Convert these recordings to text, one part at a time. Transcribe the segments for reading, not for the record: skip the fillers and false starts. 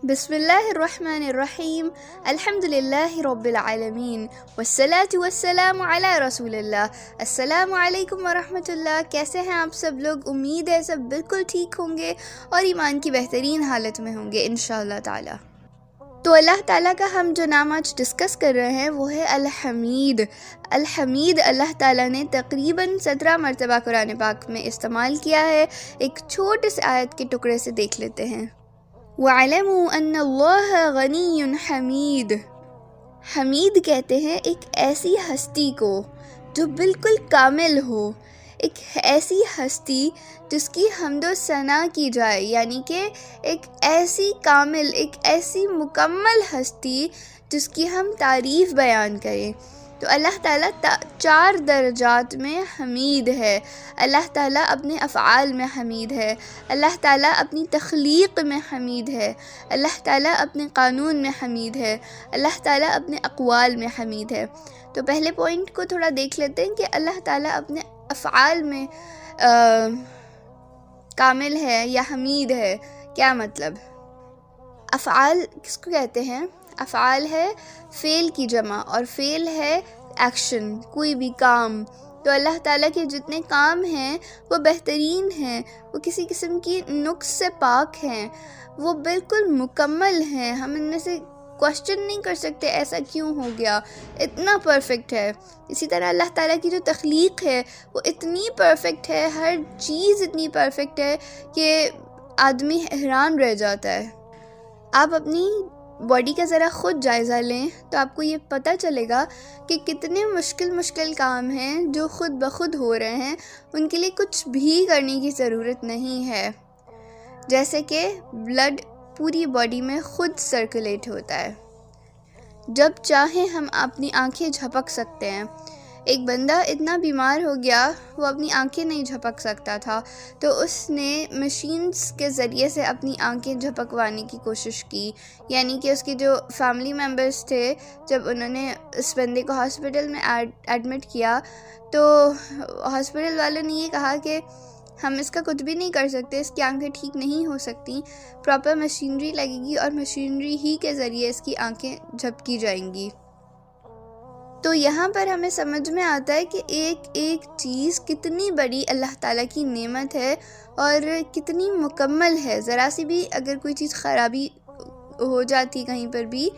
بسم اللہ الرحمن الرحیم، الحمد للہ رب العالمین، والصلاة والسلام علی رسول اللہ۔ السلام علیکم ورحمۃ اللہ۔ کیسے ہیں آپ سب لوگ؟ امید ہے سب بالکل ٹھیک ہوں گے اور ایمان کی بہترین حالت میں ہوں گے انشاءاللہ تعالی۔ تو اللہ تعالیٰ کا ہم جو نام آج ڈسکس کر رہے ہیں وہ ہے الحمید۔ الحمید اللہ تعالیٰ نے تقریباً 17 مرتبہ قرآن پاک میں استعمال کیا ہے۔ ایک چھوٹے سے آیت کے ٹکڑے سے دیکھ لیتے ہیں۔ وَاعْلَمُوا أَنَّ اللَّهَ غَنِيٌّ حَمِيدٌ۔ حمید کہتے ہیں ایک ایسی ہستی کو جو بالکل کامل ہو، ایک ایسی ہستی جس کی حمد و ثنا کی جائے، یعنی کہ ایک ایسی کامل، ایک ایسی مکمل ہستی جس کی ہم تعریف بیان کریں۔ تو اللہ تعالیٰ 4 درجات میں حمید ہے۔ اللہ تعالیٰ اپنے افعال میں حمید ہے، اللہ تعالیٰ اپنی تخلیق میں حمید ہے، اللہ تعالیٰ اپنے قانون میں حمید ہے، اللہ تعالیٰ اپنے اقوال میں حمید ہے۔ تو پہلے پوائنٹ کو تھوڑا دیکھ لیتے ہیں کہ اللہ تعالیٰ اپنے افعال میں کامل ہے یا حمید ہے۔ کیا مطلب؟ افعال کس کو کہتے ہیں؟ افعال ہے فعل کی جمع، اور فعل ہے ایکشن، کوئی بھی کام۔ تو اللہ تعالیٰ کے جتنے کام ہیں وہ بہترین ہیں، وہ کسی قسم کی نقص سے پاک ہیں، وہ بالکل مکمل ہیں۔ ہم ان میں سے کوشچن نہیں کر سکتے ایسا کیوں ہو گیا، اتنا پرفیکٹ ہے۔ اسی طرح اللہ تعالیٰ کی جو تخلیق ہے وہ اتنی پرفیکٹ ہے، ہر چیز اتنی پرفیکٹ ہے کہ آدمی حیران رہ جاتا ہے۔ آپ اپنی باڈی کا ذرا خود جائزہ لیں تو آپ کو یہ پتہ چلے گا کہ کتنے مشکل کام ہیں جو خود بخود ہو رہے ہیں، ان کے لیے کچھ بھی کرنے کی ضرورت نہیں ہے۔ جیسے کہ بلڈ پوری باڈی میں خود سرکولیٹ ہوتا ہے، جب چاہیں ہم اپنی آنکھیں جھپک سکتے ہیں۔ ایک بندہ اتنا بیمار ہو گیا وہ اپنی آنکھیں نہیں جھپک سکتا تھا، تو اس نے مشینز کے ذریعے سے اپنی آنکھیں جھپکوانے کی کوشش کی، یعنی کہ اس کے جو فیملی ممبرز تھے، جب انہوں نے اس بندے کو ہاسپٹل میں ایڈمٹ کیا تو ہاسپٹل والوں نے یہ کہا کہ ہم اس کا کچھ بھی نہیں کر سکتے، اس کی آنکھیں ٹھیک نہیں ہو سکتی، پراپر مشینری لگے گی اور مشینری ہی کے ذریعے اس کی آنکھیں جھپکی جائیں گی۔ تو یہاں پر ہمیں سمجھ میں آتا ہے کہ ایک ایک چیز کتنی بڑی اللہ تعالیٰ کی نعمت ہے اور کتنی مکمل ہے۔ ذرا سی بھی اگر کوئی چیز خرابی ہو جاتی کہیں پر بھی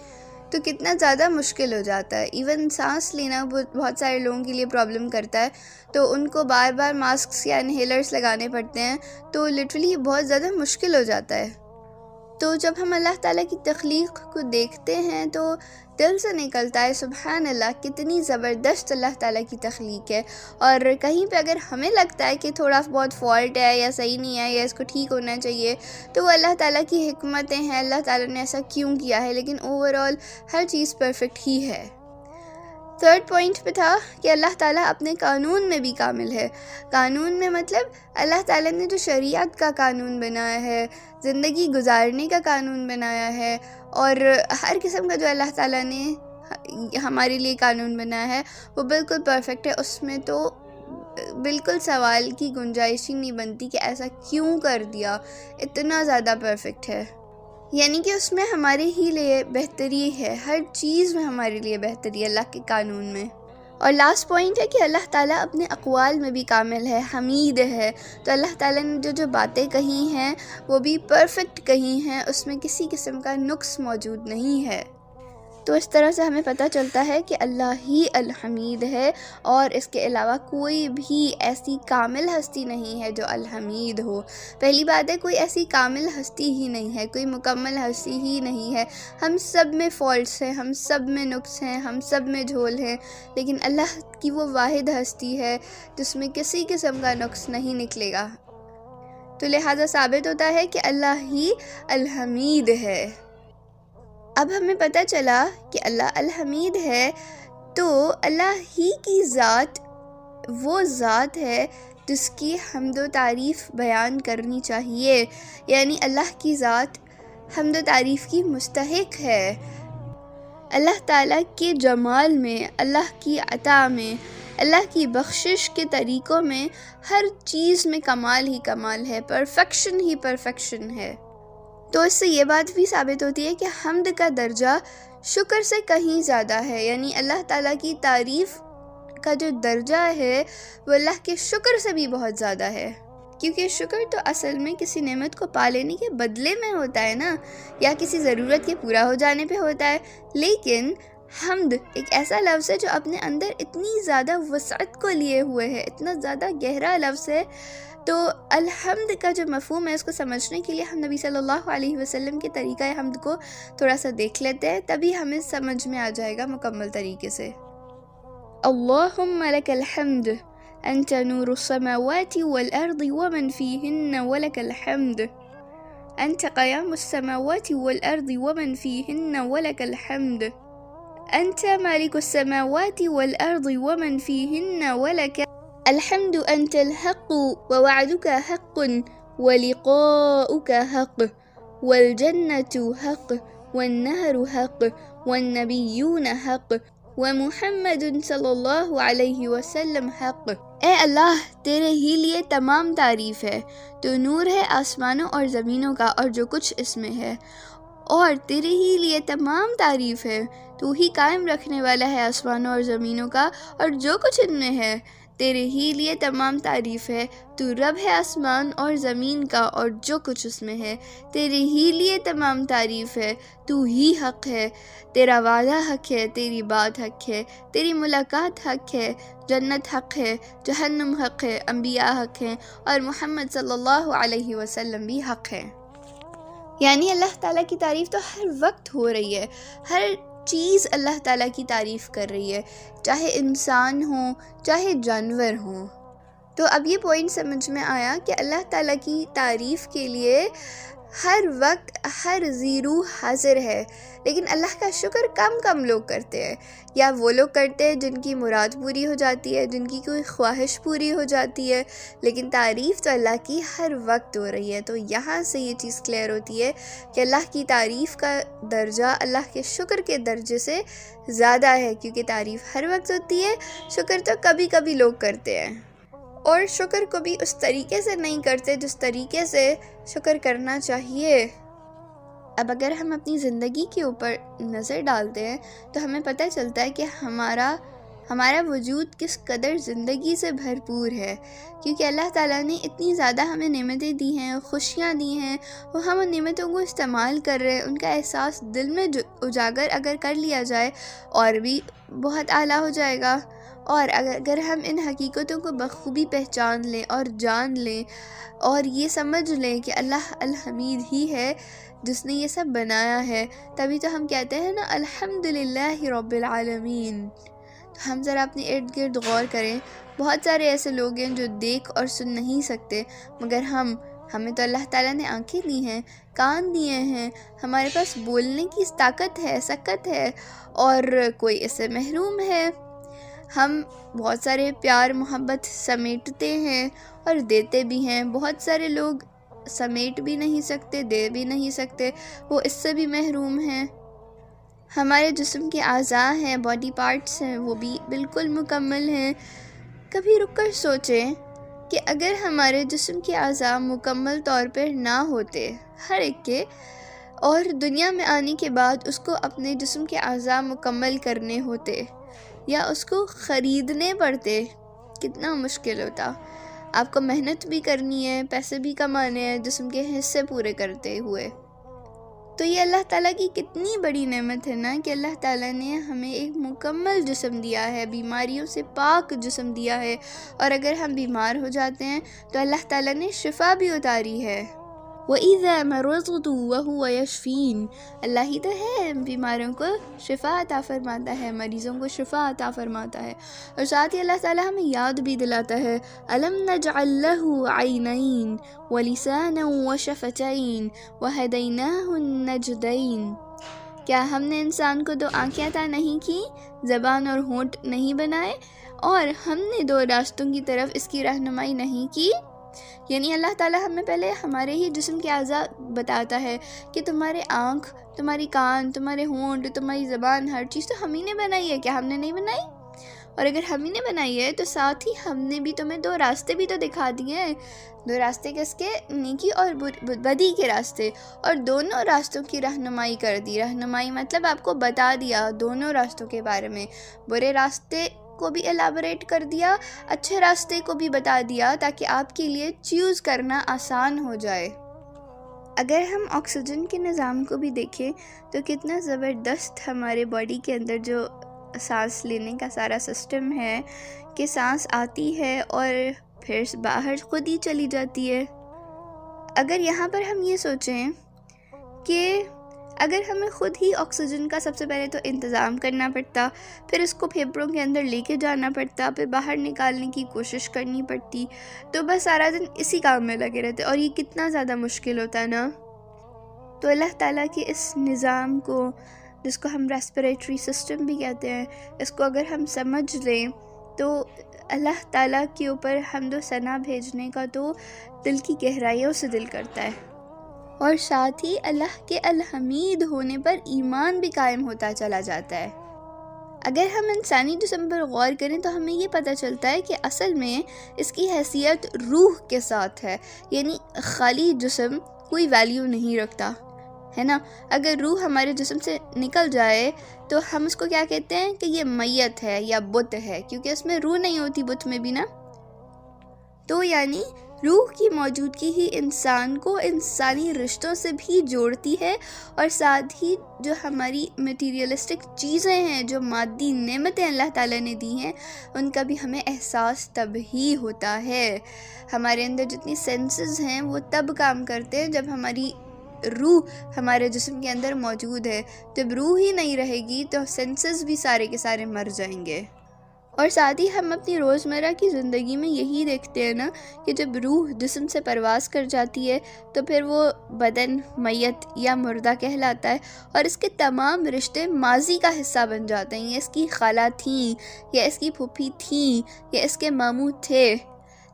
تو کتنا زیادہ مشکل ہو جاتا ہے۔ ایون سانس لینا بہت سارے لوگوں کے لیے پرابلم کرتا ہے، تو ان کو بار بار ماسکس یا انہیلرز لگانے پڑتے ہیں، تو لٹرلی بہت زیادہ مشکل ہو جاتا ہے۔ تو جب ہم اللہ تعالیٰ کی تخلیق کو دیکھتے ہیں تو دل سے نکلتا ہے سبحان اللہ، کتنی زبردست اللہ تعالیٰ کی تخلیق ہے۔ اور کہیں پہ اگر ہمیں لگتا ہے کہ تھوڑا بہت فالٹ ہے یا صحیح نہیں ہے یا اس کو ٹھیک ہونا چاہیے، تو وہ اللہ تعالیٰ کی حکمتیں ہیں، اللہ تعالیٰ نے ایسا کیوں کیا ہے، لیکن اوورآل ہر چیز پرفیکٹ ہی ہے۔ 3rd پوائنٹ پہ تھا کہ اللہ تعالیٰ اپنے قانون میں بھی کامل ہے۔ قانون میں مطلب اللہ تعالیٰ نے جو شریعت کا قانون بنایا ہے، زندگی گزارنے کا قانون بنایا ہے، اور ہر قسم کا جو اللہ تعالیٰ نے ہمارے لیے قانون بنایا ہے وہ بالکل پرفیکٹ ہے۔ اس میں تو بالکل سوال کی گنجائش ہی نہیں بنتی کہ ایسا کیوں کر دیا، اتنا زیادہ پرفیکٹ ہے۔ یعنی کہ اس میں ہمارے ہی لیے بہتری ہے، ہر چیز میں ہمارے لیے بہتری ہے اللہ کے قانون میں۔ اور لاسٹ پوائنٹ ہے کہ اللہ تعالیٰ اپنے اقوال میں بھی کامل ہے، حمید ہے۔ تو اللہ تعالیٰ نے جو باتیں کہی ہیں وہ بھی پرفیکٹ کہی ہیں، اس میں کسی قسم کا نقص موجود نہیں ہے۔ تو اس طرح سے ہمیں پتہ چلتا ہے کہ اللہ ہی الحمید ہے، اور اس کے علاوہ کوئی بھی ایسی کامل ہستی نہیں ہے جو الحمید ہو۔ پہلی بات ہے کوئی ایسی کامل ہستی ہی نہیں ہے، کوئی مکمل ہستی ہی نہیں ہے۔ ہم سب میں فالٹس ہیں، ہم سب میں نقص ہیں، ہم سب میں جھول ہیں، لیکن اللہ کی وہ واحد ہستی ہے جس میں کسی قسم کا نقص نہیں نکلے گا۔ تو لہٰذا ثابت ہوتا ہے کہ اللہ ہی الحمید ہے۔ اب ہمیں پتہ چلا کہ اللہ الحمید ہے، تو اللہ ہی کی ذات وہ ذات ہے جس کی حمد و تعریف بیان کرنی چاہیے، یعنی اللہ کی ذات حمد و تعریف کی مستحق ہے۔ اللہ تعالیٰ کے جمال میں، اللہ کی عطا میں، اللہ کی بخشش کے طریقوں میں ہر چیز میں کمال ہی کمال ہے، پرفیکشن ہی پرفیکشن ہے۔ تو اس سے یہ بات بھی ثابت ہوتی ہے کہ حمد کا درجہ شکر سے کہیں زیادہ ہے، یعنی اللہ تعالیٰ کی تعریف کا جو درجہ ہے وہ اللہ کے شکر سے بھی بہت زیادہ ہے، کیونکہ شکر تو اصل میں کسی نعمت کو پا لینے کے بدلے میں ہوتا ہے نا، یا کسی ضرورت کے پورا ہو جانے پہ ہوتا ہے. لیکن حمد ایک ایسا لفظ ہے جو اپنے اندر اتنی زیادہ وسعت کو لیے ہوئے ہے، اتنا زیادہ گہرا لفظ ہے. تو الحمد کا جو مفہوم ہے اس کو سمجھنے کے لیے ہم نبی صلی اللہ علیہ وسلم کے طریقہ حمد کو تھوڑا سا دیکھ لیتے ہیں، تبھی ہمیں سمجھ میں آ جائے گا مکمل طریقے سے. اللہم لک الحمد انت نور السماوات والارض ومن فیہن ولک الحمد انت قیام السماوات والارض ومن فیہن ولک الحمد انت مالک السماوات والارض ومن فیہن ولک الحمد انت الحق ووعدك حق ولقاؤك حق والجنة حق والنهر حق والنبیون حق ومحمد صلی اللہ علیہ وسلم حق. اے اللہ، تیرے ہی لیے تمام تعریف ہے، تو نور ہے آسمانوں اور زمینوں کا اور جو کچھ اس میں ہے، اور تیرے ہی لیے تمام تعریف ہے، تو ہی قائم رکھنے والا ہے آسمانوں اور زمینوں کا اور جو کچھ ان میں ہے. تیرے ہی لیے تمام تعریف ہے، تو رب ہے آسمان اور زمین کا اور جو کچھ اس میں ہے. تیرے ہی لیے تمام تعریف ہے، تو ہی حق ہے، تیرا وعدہ حق ہے، تیری بات حق ہے، تیری ملاقات حق ہے، جنت حق ہے، جہنم حق ہے، انبیاء حق ہیں، اور محمد صلی اللہ علیہ وسلم بھی حق ہے. یعنی اللہ تعالیٰ کی تعریف تو ہر وقت ہو رہی ہے، ہر چیز اللہ تعالیٰ کی تعریف کر رہی ہے، چاہے انسان ہوں چاہے جانور ہوں. تو اب یہ پوائنٹ سمجھ میں آیا کہ اللہ تعالیٰ کی تعریف کے لیے ہر وقت ہر زیرو حاضر ہے. لیکن اللہ کا شکر کم لوگ کرتے ہیں، یا وہ لوگ کرتے ہیں جن کی مراد پوری ہو جاتی ہے، جن کی کوئی خواہش پوری ہو جاتی ہے. لیکن تعریف تو اللہ کی ہر وقت ہو رہی ہے. تو یہاں سے یہ چیز کلیئر ہوتی ہے کہ اللہ کی تعریف کا درجہ اللہ کے شکر کے درجے سے زیادہ ہے، کیونکہ تعریف ہر وقت ہوتی ہے، شکر تو کبھی کبھی لوگ کرتے ہیں، اور شکر کو بھی اس طریقے سے نہیں کرتے جس طریقے سے شکر کرنا چاہیے. اب اگر ہم اپنی زندگی کے اوپر نظر ڈالتے ہیں تو ہمیں پتہ چلتا ہے کہ ہمارا وجود کس قدر زندگی سے بھرپور ہے، کیونکہ اللہ تعالیٰ نے اتنی زیادہ ہمیں نعمتیں دی ہیں، خوشیاں دی ہیں، وہ ہم ان نعمتوں کو استعمال کر رہے ہیں. ان کا احساس دل میں اجاگر اگر کر لیا جائے اور بھی بہت اعلیٰ ہو جائے گا. اور اگر ہم ان حقیقتوں کو بخوبی پہچان لیں اور جان لیں اور یہ سمجھ لیں کہ اللہ الحمید ہی ہے جس نے یہ سب بنایا ہے، تبھی تو ہم کہتے ہیں نا الحمدللہ رب العالمین. تو ہم ذرا اپنے ارد گرد غور کریں. بہت سارے ایسے لوگ ہیں جو دیکھ اور سن نہیں سکتے، مگر ہمیں تو اللہ تعالیٰ نے آنکھیں دی ہیں، کان دیے ہیں، ہمارے پاس بولنے کی طاقت ہے، سکت ہے، اور کوئی اس سے محروم ہے. ہم بہت سارے پیار محبت سمیٹتے ہیں اور دیتے بھی ہیں. بہت سارے لوگ سمیٹ بھی نہیں سکتے، دے بھی نہیں سکتے، وہ اس سے بھی محروم ہیں. ہمارے جسم کے اعضاء ہیں، باڈی پارٹس ہیں، وہ بھی بالکل مکمل ہیں. کبھی رک کر سوچیں کہ اگر ہمارے جسم کے اعضاء مکمل طور پر نہ ہوتے ہر ایک کے، اور دنیا میں آنے کے بعد اس کو اپنے جسم کے اعضاء مکمل کرنے ہوتے یا اس کو خریدنے پڑتے، کتنا مشکل ہوتا. آپ کو محنت بھی کرنی ہے، پیسے بھی کمانے ہیں جسم کے حصے پورے کرتے ہوئے. تو یہ اللہ تعالیٰ کی کتنی بڑی نعمت ہے نا کہ اللہ تعالیٰ نے ہمیں ایک مکمل جسم دیا ہے، بیماریوں سے پاک جسم دیا ہے. اور اگر ہم بیمار ہو جاتے ہیں تو اللہ تعالیٰ نے شفا بھی اتاری ہے. وَإِذَا مَرِضْتُ وَهُوَ يَشْفِينِ. اللہ ہی تو ہے بیماروں کو شفا عطا فرماتا ہے، مریضوں کو شفا عطا فرماتا ہے. اور ساتھ ہی اللہ تعالیٰ ہمیں یاد بھی دلاتا ہے أَلَمْ نَجْعَلْ لَهُ عَيْنَيْنِ وَلِسَانًا وَشَفَتَيْنِ وَهَدَيْنَاهُ النَّجْدَيْنِ. کیا ہم نے انسان کو دو آنکھیں عطا نہیں کی، زبان اور ہونٹ نہیں بنائے، اور ہم نے دو راستوں کی طرف اس کی رہنمائی نہیں کی؟ یعنی اللہ تعالیٰ ہمیں پہلے ہمارے ہی جسم کے اعضاء بتاتا ہے کہ تمہارے آنکھ، تمہاری کان، تمہارے ہونٹ، تمہاری زبان، ہر چیز تو ہم ہی نے بنائی ہے، کیا ہم نے نہیں بنائی؟ اور اگر ہم ہی نے بنائی ہے تو ساتھ ہی ہم نے بھی تمہیں 2 راستے بھی تو دکھا دیے ہیں. 2 راستے کس کے؟ نیکی اور بدی کے راستے. اور دونوں راستوں کی رہنمائی کر دی. رہنمائی مطلب آپ کو بتا دیا دونوں راستوں کے بارے میں. برے راستے کو بھی الیبوریٹ کر دیا, اچھے راستے کو بھی بتا دیا, تاکہ آپ کے لیے چوز کرنا آسان ہو جائے. اگر ہم آکسیجن کے نظام کو بھی دیکھیں تو کتنا زبردست ہمارے باڈی کے اندر جو سانس لینے کا سارا سسٹم ہے کہ سانس آتی ہے اور پھر باہر خود ہی چلی جاتی ہے. اگر یہاں پر ہم یہ سوچیں کہ اگر ہمیں خود ہی آکسیجن کا سب سے پہلے تو انتظام کرنا پڑتا, پھر اس کو پھیپھڑوں کے اندر لے کے جانا پڑتا, پھر باہر نکالنے کی کوشش کرنی پڑتی, تو بس سارا دن اسی کام میں لگے رہتے, اور یہ کتنا زیادہ مشکل ہوتا ہے نا. تو اللہ تعالیٰ کے اس نظام کو, جس کو ہم ریسپریٹری سسٹم بھی کہتے ہیں, اس کو اگر ہم سمجھ لیں تو اللہ تعالیٰ کے اوپر حمد و ثنا بھیجنے کا تو دل کی گہرائیوں سے دل کرتا ہے. اور ساتھ ہی اللہ کے الحمید ہونے پر ایمان بھی قائم ہوتا چلا جاتا ہے. اگر ہم انسانی جسم پر غور کریں تو ہمیں یہ پتہ چلتا ہے کہ اصل میں اس کی حیثیت روح کے ساتھ ہے, یعنی خالی جسم کوئی ویلیو نہیں رکھتا ہے نا. اگر روح ہمارے جسم سے نکل جائے تو ہم اس کو کیا کہتے ہیں کہ یہ میت ہے یا بت ہے, کیونکہ اس میں روح نہیں ہوتی بت میں بھی نا. تو یعنی روح کی موجودگی ہی انسان کو انسانی رشتوں سے بھی جوڑتی ہے, اور ساتھ ہی جو ہماری میٹیریلسٹک چیزیں ہیں, جو مادی نعمتیں اللہ تعالیٰ نے دی ہیں, ان کا بھی ہمیں احساس تب ہی ہوتا ہے. ہمارے اندر جتنی سینسز ہیں وہ تب کام کرتے ہیں جب ہماری روح ہمارے جسم کے اندر موجود ہے. جب روح ہی نہیں رہے گی تو سینسز بھی سارے کے سارے مر جائیں گے. اور ساتھ ہی ہم اپنی روزمرہ کی زندگی میں یہی دیکھتے ہیں نا کہ جب روح جسم سے پرواز کر جاتی ہے تو پھر وہ بدن میت یا مردہ کہلاتا ہے, اور اس کے تمام رشتے ماضی کا حصہ بن جاتے ہیں. یہ اس کی خالہ تھیں, یا اس کی پھوپھی تھیں, یا اس کے ماموں تھے.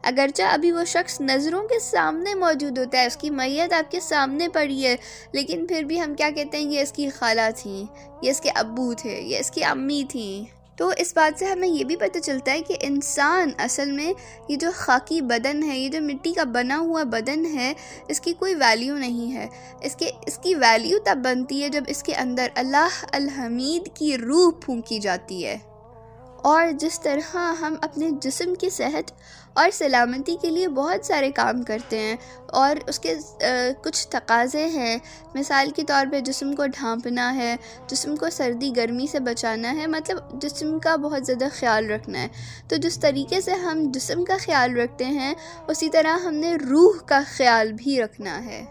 اگرچہ ابھی وہ شخص نظروں کے سامنے موجود ہوتا ہے, اس کی میت آپ کے سامنے پڑی ہے, لیکن پھر بھی ہم کیا کہتے ہیں, یہ اس کی خالہ تھیں, یہ اس کے ابو تھے, یہ اس کی امی تھیں. تو اس بات سے ہمیں یہ بھی پتہ چلتا ہے کہ انسان اصل میں یہ جو خاکی بدن ہے, یہ جو مٹی کا بنا ہوا بدن ہے, اس کی کوئی ویلیو نہیں ہے. اس کی ویلیو تب بنتی ہے جب اس کے اندر اللہ الحمید کی روح پھونکی جاتی ہے. اور جس طرح ہم اپنے جسم کی صحت اور سلامتی کے لیے بہت سارے کام کرتے ہیں, اور اس کے کچھ تقاضے ہیں. مثال کے طور پہ جسم کو ڈھانپنا ہے, جسم کو سردی گرمی سے بچانا ہے, مطلب جسم کا بہت زیادہ خیال رکھنا ہے. تو جس طریقے سے ہم جسم کا خیال رکھتے ہیں, اسی طرح ہم نے روح کا خیال بھی رکھنا ہے.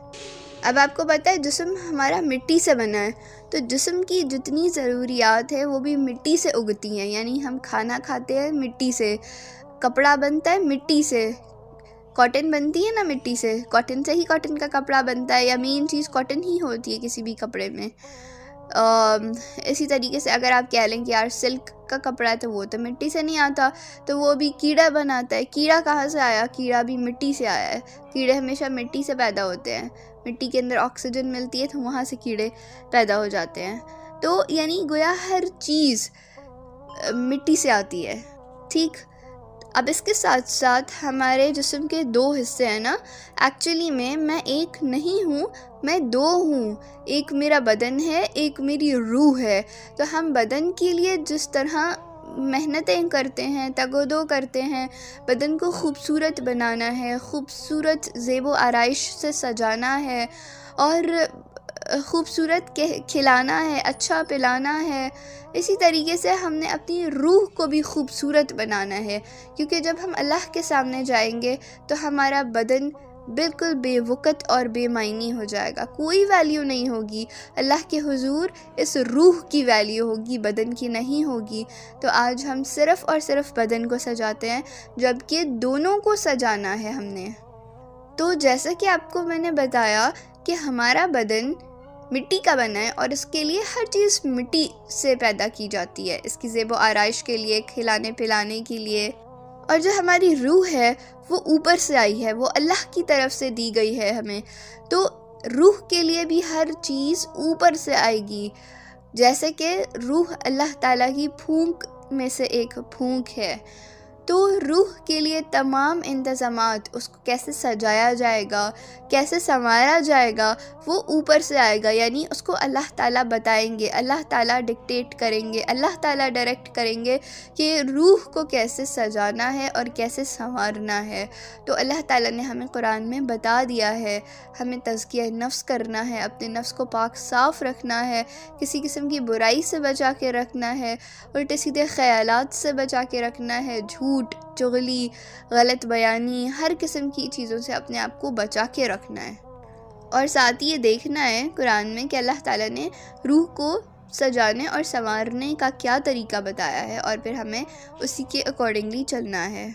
اب آپ کو پتہ ہے جسم ہمارا مٹی سے بنا ہے, تو جسم کی جتنی ضروریات ہے وہ بھی مٹی سے اگتی ہیں. یعنی ہم کھانا کھاتے ہیں مٹی سے, کپڑا بنتا ہے مٹی سے, کاٹن بنتی ہے نا مٹی سے, کاٹن سے ہی کاٹن کا کپڑا بنتا ہے, یا مین چیز کاٹن ہی ہوتی ہے کسی بھی کپڑے میں. اسی طریقے سے اگر آپ کہہ لیں کہ یار سلک کا کپڑا ہے تو وہ تو مٹی سے نہیں آتا, تو وہ بھی کیڑا بناتا ہے. کیڑا کہاں سے آیا؟ کیڑا بھی مٹی سے آیا ہے. کیڑے ہمیشہ مٹی سے پیدا ہوتے ہیں, مٹی کے اندر آکسیجن ملتی ہے تو وہاں سے کیڑے پیدا ہو جاتے ہیں. تو یعنی گویا ہر چیز مٹی سے آتی ہے. ٹھیک, اب اس کے ساتھ ساتھ ہمارے جسم کے 2 حصے ہیں نا. ایکچولی میں ایک نہیں ہوں, میں 2 ہوں. ایک میرا بدن ہے, ایک میری روح ہے. تو ہم بدن کے لیے جس طرح محنتیں کرتے ہیں, تگ و دو کرتے ہیں, بدن کو خوبصورت بنانا ہے, خوبصورت زیب و آرائش سے سجانا ہے, اور خوبصورت کھلانا ہے, اچھا پلانا ہے, اسی طریقے سے ہم نے اپنی روح کو بھی خوبصورت بنانا ہے. کیونکہ جب ہم اللہ کے سامنے جائیں گے تو ہمارا بدن بالکل بے وقت اور بے معنی ہو جائے گا, کوئی ویلیو نہیں ہوگی. اللہ کے حضور اس روح کی ویلیو ہوگی, بدن کی نہیں ہوگی. تو آج ہم صرف اور صرف بدن کو سجاتے ہیں, جبکہ دونوں کو سجانا ہے ہم نے. تو جیسا کہ آپ کو میں نے بتایا کہ ہمارا بدن مٹی کا بنا ہے, اور اس کے لیے ہر چیز مٹی سے پیدا کی جاتی ہے, اس کی زیب و آرائش کے لیے, کھلانے پلانے کے لیے. اور جو ہماری روح ہے وہ اوپر سے آئی ہے, وہ اللہ کی طرف سے دی گئی ہے ہمیں. تو روح کے لیے بھی ہر چیز اوپر سے آئے گی. جیسے کہ روح اللہ تعالیٰ کی پھونک میں سے ایک پھونک ہے۔ تو روح کے لیے تمام انتظامات، اس کو کیسے سجایا جائے گا، کیسے سنوارا جائے گا، وہ اوپر سے آئے گا، یعنی اس کو اللہ تعالیٰ بتائیں گے، اللہ تعالیٰ ڈکٹیٹ کریں گے، اللہ تعالیٰ ڈائریکٹ کریں گے کہ روح کو کیسے سجانا ہے اور کیسے سنوارنا ہے۔ تو اللہ تعالیٰ نے ہمیں قرآن میں بتا دیا ہے، ہمیں تزکیہ نفس کرنا ہے، اپنے نفس کو پاک صاف رکھنا ہے، کسی قسم کی برائی سے بچا کے رکھنا ہے، الٹے سیدھے خیالات سے بچا کے رکھنا ہے، جھوٹ، چغلی، غلط بیانی، ہر قسم کی چیزوں سے اپنے آپ کو بچا کے رکھنا ہے۔ اور ساتھ ہی یہ دیکھنا ہے قرآن میں کہ اللہ تعالیٰ نے روح کو سجانے اور سنوارنے کا کیا طریقہ بتایا ہے، اور پھر ہمیں اسی کے اکارڈنگلی چلنا ہے۔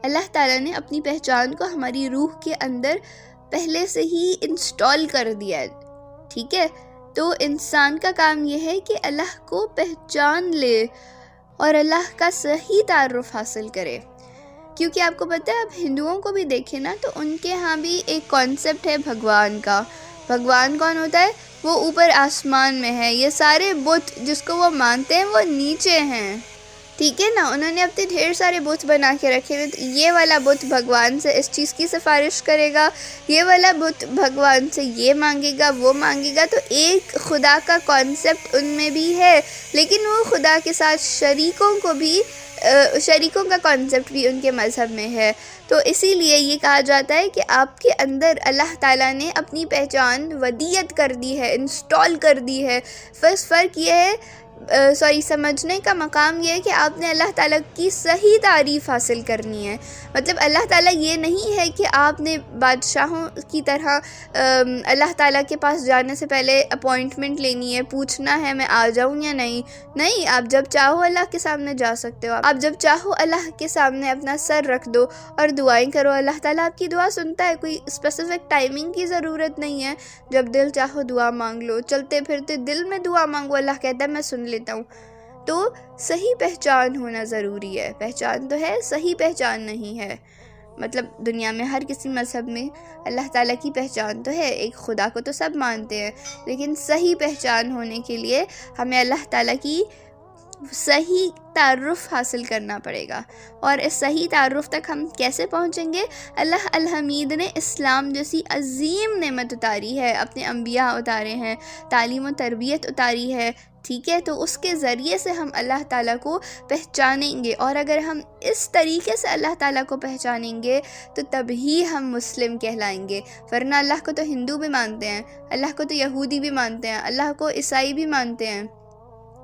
اللہ تعالیٰ نے اپنی پہچان کو ہماری روح کے اندر پہلے سے ہی انسٹال کر دیا ہے، ٹھیک ہے؟ تو انسان کا کام یہ ہے کہ اللہ کو پہچان لے اور اللہ کا صحیح تعارف حاصل کرے، کیونکہ آپ کو پتہ ہے اب ہندوؤں کو بھی دیکھیں نا تو ان کے ہاں بھی ایک کانسیپٹ ہے بھگوان کا۔ بھگوان کون ہوتا ہے؟ وہ اوپر آسمان میں ہے، یہ سارے بت جس کو وہ مانتے ہیں وہ نیچے ہیں، ٹھیک ہے نا؟ انہوں نے اپنے ڈھیر سارے بت بنا کے رکھے ہوئے، یہ والا بت بھگوان سے اس چیز کی سفارش کرے گا، یہ والا بت بھگوان سے یہ مانگے گا، وہ مانگے گا۔ تو ایک خدا کا کانسیپٹ ان میں بھی ہے، لیکن وہ خدا کے ساتھ شریکوں کا کانسیپٹ بھی ان کے مذہب میں ہے۔ تو اسی لیے یہ کہا جاتا ہے کہ آپ کے اندر اللہ تعالیٰ نے اپنی پہچان ودیت کر دی ہے، انسٹال کر دی ہے۔ بس فرق یہ ہے، سمجھنے کا مقام یہ ہے کہ آپ نے اللہ تعالیٰ کی صحیح تعریف حاصل کرنی ہے۔ مطلب اللہ تعالیٰ یہ نہیں ہے کہ آپ نے بادشاہوں کی طرح اللہ تعالیٰ کے پاس جانے سے پہلے اپوائنٹمنٹ لینی ہے، پوچھنا ہے میں آ جاؤں یا نہیں، آپ جب چاہو اللہ کے سامنے جا سکتے ہو، آپ جب چاہو اللہ کے سامنے اپنا سر رکھ دو اور دعائیں کرو، اللہ تعالیٰ آپ کی دعا سنتا ہے۔ کوئی اسپیسیفک ٹائمنگ کی ضرورت نہیں ہے، جب دل چاہو دعا مانگ لو، چلتے پھرتے دل میں دعا مانگو، اللہ کہتا ہے میں سن لیتا ہوں۔ تو صحیح پہچان ہونا ضروری ہے، پہچان تو ہے، صحیح پہچان نہیں ہے۔ مطلب دنیا میں ہر کسی مذہب میں اللہ تعالیٰ کی پہچان تو ہے، ایک خدا کو تو سب مانتے ہیں، لیکن صحیح پہچان ہونے کے لیے ہمیں اللہ تعالیٰ کی صحیح تعارف حاصل کرنا پڑے گا۔ اور اس صحیح تعارف تک ہم کیسے پہنچیں گے؟ اللہ الحمید نے اسلام جیسی عظیم نعمت اتاری ہے، اپنے انبیاء اتارے ہیں، تعلیم و تربیت اتاری ہے، ٹھیک ہے؟ تو اس کے ذریعے سے ہم اللہ تعالیٰ کو پہچانیں گے، اور اگر ہم اس طریقے سے اللہ تعالیٰ کو پہچانیں گے تو تبھی ہم مسلم کہلائیں گے۔ ورنہ اللہ کو تو ہندو بھی مانتے ہیں، اللہ کو تو یہودی بھی مانتے ہیں، اللہ کو عیسائی بھی مانتے ہیں،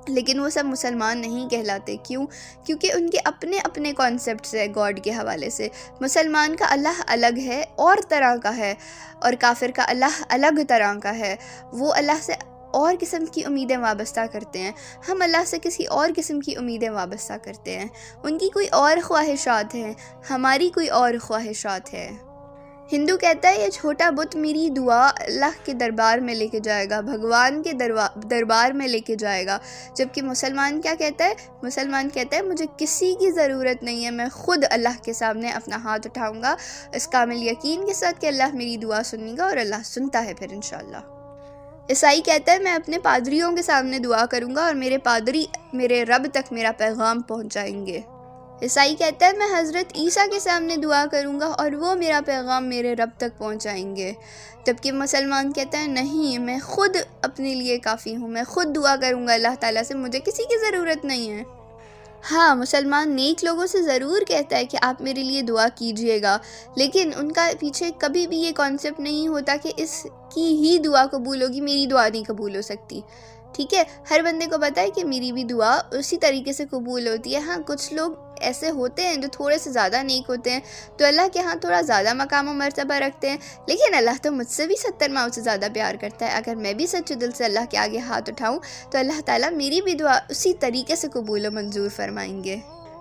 لیکن وہ سب مسلمان نہیں کہلاتے۔ کیوں؟ کیونکہ ان کے اپنے اپنے کانسیپٹس ہیں گاڈ کے حوالے سے۔ مسلمان کا اللہ الگ ہے، اور طرح کا ہے، اور کافر کا اللہ الگ طرح کا ہے۔ وہ اللہ سے اور قسم کی امیدیں وابستہ کرتے ہیں، ہم اللہ سے کسی اور قسم کی امیدیں وابستہ کرتے ہیں۔ ان کی کوئی اور خواہشات ہیں، ہماری کوئی اور خواہشات ہیں۔ ہندو کہتا ہے یہ چھوٹا بت میری دعا اللہ کے دربار میں لے کے جائے گا، بھگوان کے دربار میں لے کے جائے گا، جبکہ مسلمان کیا کہتا ہے؟ مسلمان کہتا ہے مجھے کسی کی ضرورت نہیں ہے، میں خود اللہ کے سامنے اپنا ہاتھ اٹھاؤں گا اس کامل یقین کے ساتھ کہ اللہ میری دعا سنے گا، اور اللہ سنتا ہے پھر انشاءاللہ۔ عیسائی کہتا ہے میں اپنے پادریوں کے سامنے دعا کروں گا اور میرے پادری میرے رب تک میرا پیغام پہنچائیں گے۔ عیسائی کہتا ہے میں حضرت عیسیٰ کے سامنے دعا کروں گا اور وہ میرا پیغام میرے رب تک پہنچائیں گے، جبکہ مسلمان کہتا ہے نہیں، میں خود اپنے لیے کافی ہوں، میں خود دعا کروں گا اللہ تعالیٰ سے، مجھے کسی کی ضرورت نہیں ہے۔ ہاں، مسلمان نیک لوگوں سے ضرور کہتا ہے کہ آپ میرے لیے دعا کیجئے گا، لیکن ان کا پیچھے کبھی بھی یہ کانسیپٹ نہیں ہوتا کہ اس کی ہی دعا قبول ہوگی، میری دعا نہیں قبول ہو سکتی، ٹھیک ہے؟ ہر بندے کو پتہ ہے کہ میری بھی دعا اسی طریقے سے قبول ہوتی ہے۔ ہاں، کچھ لوگ ایسے ہوتے ہیں جو تھوڑے سے زیادہ نیک ہوتے ہیں، تو اللہ کے ہاں تھوڑا زیادہ مقام و مرتبہ رکھتے ہیں، لیکن اللہ تو مجھ سے بھی 70 ماؤں سے زیادہ پیار کرتا ہے۔ اگر میں بھی سچے دل سے اللہ کے آگے ہاتھ اٹھاؤں تو اللہ تعالیٰ میری بھی دعا اسی طریقے سے قبول و منظور فرمائیں گے۔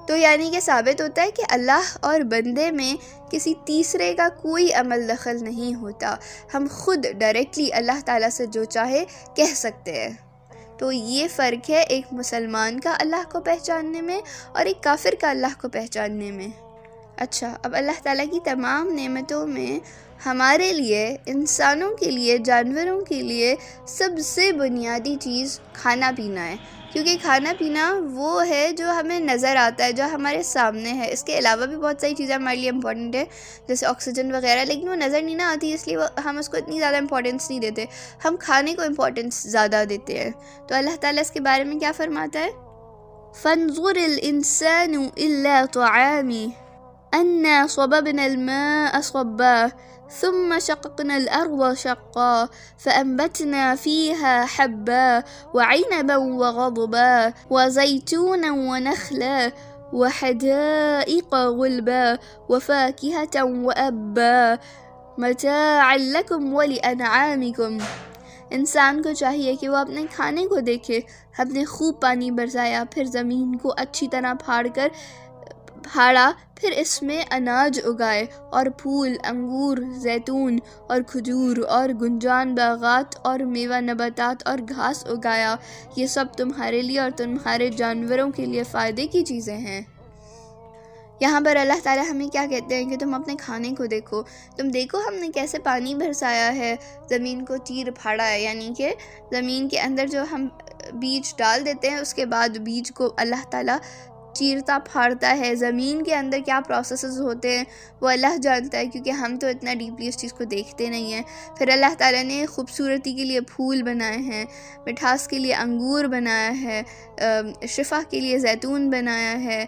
تو یعنی کہ ثابت ہوتا ہے کہ اللہ اور بندے میں کسی تیسرے کا کوئی عمل دخل نہیں ہوتا، ہم خود ڈائریکٹلی اللہ تعالیٰ سے جو چاہے کہہ سکتے ہیں۔ تو یہ فرق ہے ایک مسلمان کا اللہ کو پہچاننے میں اور ایک کافر کا اللہ کو پہچاننے میں۔ اچھا، اب اللہ تعالیٰ کی تمام نعمتوں میں ہمارے لیے، انسانوں کے لیے، جانوروں کے لیے سب سے بنیادی چیز کھانا پینا ہے، کیونکہ کھانا پینا وہ ہے جو ہمیں نظر آتا ہے، جو ہمارے سامنے ہے۔ اس کے علاوہ بھی بہت ساری چیزیں ہمارے لیے امپورٹنٹ ہے، جیسے آکسیجن وغیرہ، لیکن وہ نظر نہیں نہ آتی، اس لیے ہم اس کو اتنی زیادہ امپورٹنس نہیں دیتے، ہم کھانے کو امپورٹنس زیادہ دیتے ہیں۔ تو اللہ تعالیٰ اس کے بارے میں کیا فرماتا ہے؟ فَانظُرِ الْإِنسَانُ إِلَّا طَعَامِهِ أَنَّا صَبَبْنَا الْمَاءَ صَبًّا ثُمَّ شَقَقْنَا الْأَرْضَ شَقًّا فَأَنبَتْنَا فِيهَا حَبًّا وَعِنَبًا وَغَضْبًا وَزَيْتُونًا وَنَخْلًا وَحَدَائِقَ غُلْبًا وَفَاكِهَةً وَأَبًّا مَتَاعًا لَكُمْ وَلِأَنْعَامِكُمْ۔ انسان کو چاہیے کہ وہ اپنے کھانے کو دیکھے۔ ہم نے خوب پانی برسایا، پھر زمین کو اچھی طرح پھاڑا، پھر اس میں اناج اگائے اور پھول، انگور، زیتون اور کھجور اور گنجان باغات اور میوہ نباتات اور گھاس اگایا۔ یہ سب تمہارے لیے اور تمہارے جانوروں کے لیے فائدے کی چیزیں ہیں۔ یہاں پر اللہ تعالیٰ ہمیں کیا کہتے ہیں کہ تم اپنے کھانے کو دیکھو، تم دیکھو ہم نے کیسے پانی برسایا ہے، زمین کو چیر پھاڑا ہے، یعنی کہ زمین کے اندر جو ہم بیج ڈال دیتے ہیں اس کے بعد بیج کو اللہ تعالیٰ چیرتا پھاڑتا ہے۔ زمین کے اندر کیا پروسیسز ہوتے ہیں وہ اللہ جانتا ہے، کیونکہ ہم تو اتنا ڈیپلی اس چیز کو دیکھتے نہیں ہیں۔ پھر اللہ تعالیٰ نے خوبصورتی کے لیے پھول بنائے ہیں، مٹھاس کے لیے انگور بنایا ہے، شفا کے لیے زیتون بنایا ہے،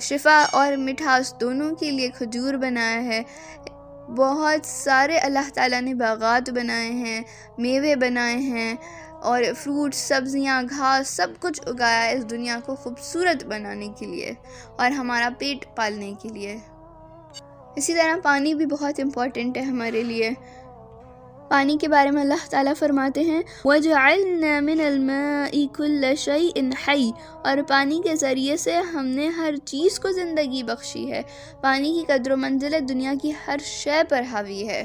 شفا اور مٹھاس دونوں کے لیے کھجور بنایا ہے۔ بہت سارے اللہ تعالیٰ نے باغات بنائے ہیں، میوے بنائے ہیں، اور فروٹ، سبزیاں، گھاس، سب کچھ اگایا ہے اس دنیا کو خوبصورت بنانے کے لیے اور ہمارا پیٹ پالنے کے لیے۔ اسی طرح پانی بھی بہت امپورٹنٹ ہے ہمارے لیے۔ پانی کے بارے میں اللہ تعالیٰ فرماتے ہیں وَجَعَلْنَا مِنَ الْمَاءِ كُلَّ شَيْءٍ حَيٍّ، اور پانی کے ذریعے سے ہم نے ہر چیز کو زندگی بخشی ہے۔ پانی کی قدر و منزلت دنیا کی ہر شے پر حاوی ہے۔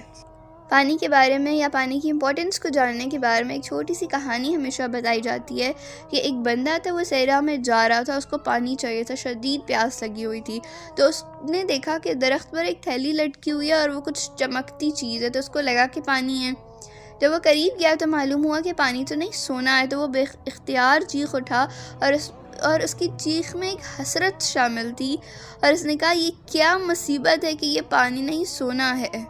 پانی کے بارے میں یا پانی کی امپورٹنس کو جاننے کے بارے میں ایک چھوٹی سی کہانی ہمیشہ بتائی جاتی ہے کہ ایک بندہ تھا، وہ صحرا میں جا رہا تھا، اس کو پانی چاہیے تھا، شدید پیاس لگی ہوئی تھی، تو اس نے دیکھا کہ درخت پر ایک تھیلی لٹکی ہوئی ہے اور وہ کچھ چمکتی چیز ہے، تو اس کو لگا کہ پانی ہے۔ جب وہ قریب گیا تو معلوم ہوا کہ پانی تو نہیں، سونا ہے، تو وہ بے اختیار چیخ اٹھا اور اس کی چیخ میں ایک حسرت شامل تھی، اور اس نے کہا یہ کیا مصیبت ہے کہ یہ پانی نہیں، سونا ہے،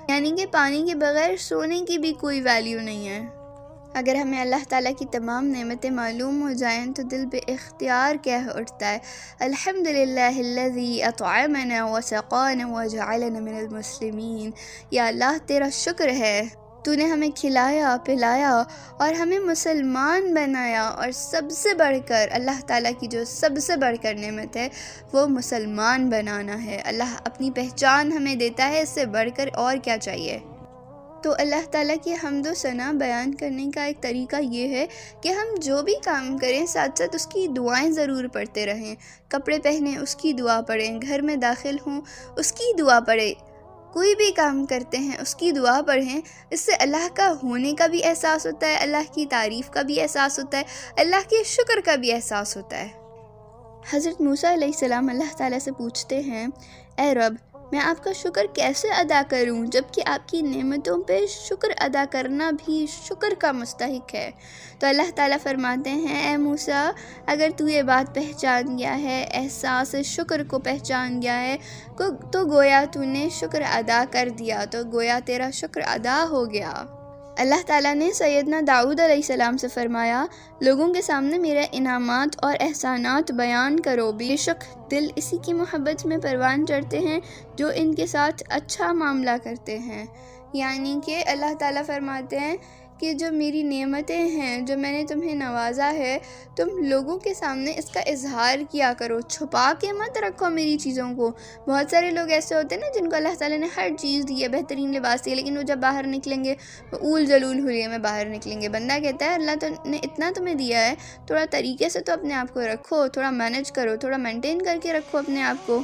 یعنی کہ پانی کے بغیر سونے کی بھی کوئی ویلیو نہیں ہے۔ اگر ہمیں اللہ تعالیٰ کی تمام نعمتیں معلوم ہو جائیں تو دل بے اختیار کہہ اٹھتا ہے الحمدللہ الذی اطعمنا وسقانا وجعلنا من المسلمین، یا اللہ تیرا شکر ہے، تو نے ہمیں کھلایا پلایا اور ہمیں مسلمان بنایا، اور سب سے بڑھ کر اللہ تعالیٰ کی جو سب سے بڑھ کر نعمت ہے وہ مسلمان بنانا ہے۔ اللہ اپنی پہچان ہمیں دیتا ہے، اس سے بڑھ کر اور کیا چاہیے۔ تو اللہ تعالیٰ کی حمد و ثنا بیان کرنے کا ایک طریقہ یہ ہے کہ ہم جو بھی کام کریں ساتھ ساتھ اس کی دعائیں ضرور پڑھتے رہیں۔ کپڑے پہنیں اس کی دعا پڑھیں، گھر میں داخل ہوں اس کی دعا پڑھیں، کوئی بھی کام کرتے ہیں اس کی دعا پڑھیں۔ اس سے اللہ کا ہونے کا بھی احساس ہوتا ہے، اللہ کی تعریف کا بھی احساس ہوتا ہے، اللہ کے شکر کا بھی احساس ہوتا ہے۔ حضرت موسیٰ علیہ السلام اللہ تعالیٰ سے پوچھتے ہیں اے رب، میں آپ کا شکر کیسے ادا کروں جبکہ آپ کی نعمتوں پہ شکر ادا کرنا بھی شکر کا مستحق ہے؟ تو اللہ تعالیٰ فرماتے ہیں اے موسیٰ، اگر تو یہ بات پہچان گیا ہے، احساس شکر کو پہچان گیا ہے، تو گویا تو نے شکر ادا کر دیا، تو گویا تیرا شکر ادا ہو گیا۔ اللہ تعالیٰ نے سیدنا داؤد علیہ السلام سے فرمایا لوگوں کے سامنے میرے انعامات اور احسانات بیان کرو، بے شک دل اسی کی محبت میں پروان چڑھتے ہیں جو ان کے ساتھ اچھا معاملہ کرتے ہیں۔ یعنی کہ اللہ تعالیٰ فرماتے ہیں کہ جو میری نعمتیں ہیں، جو میں نے تمہیں نوازا ہے، تم لوگوں کے سامنے اس کا اظہار کیا کرو، چھپا کے مت رکھو میری چیزوں کو۔ بہت سارے لوگ ایسے ہوتے ہیں نا جن کو اللہ تعالیٰ نے ہر چیز دی ہے، بہترین لباس دی ہے، لیکن وہ جب باہر نکلیں گے وہ اول جلول ہولیے میں باہر نکلیں گے۔ بندہ کہتا ہے اللہ نے اتنا تمہیں دیا ہے، تھوڑا طریقے سے تو اپنے آپ کو رکھو، تھوڑا مینیج کرو، تھوڑا مینٹین کر کے رکھو اپنے آپ کو۔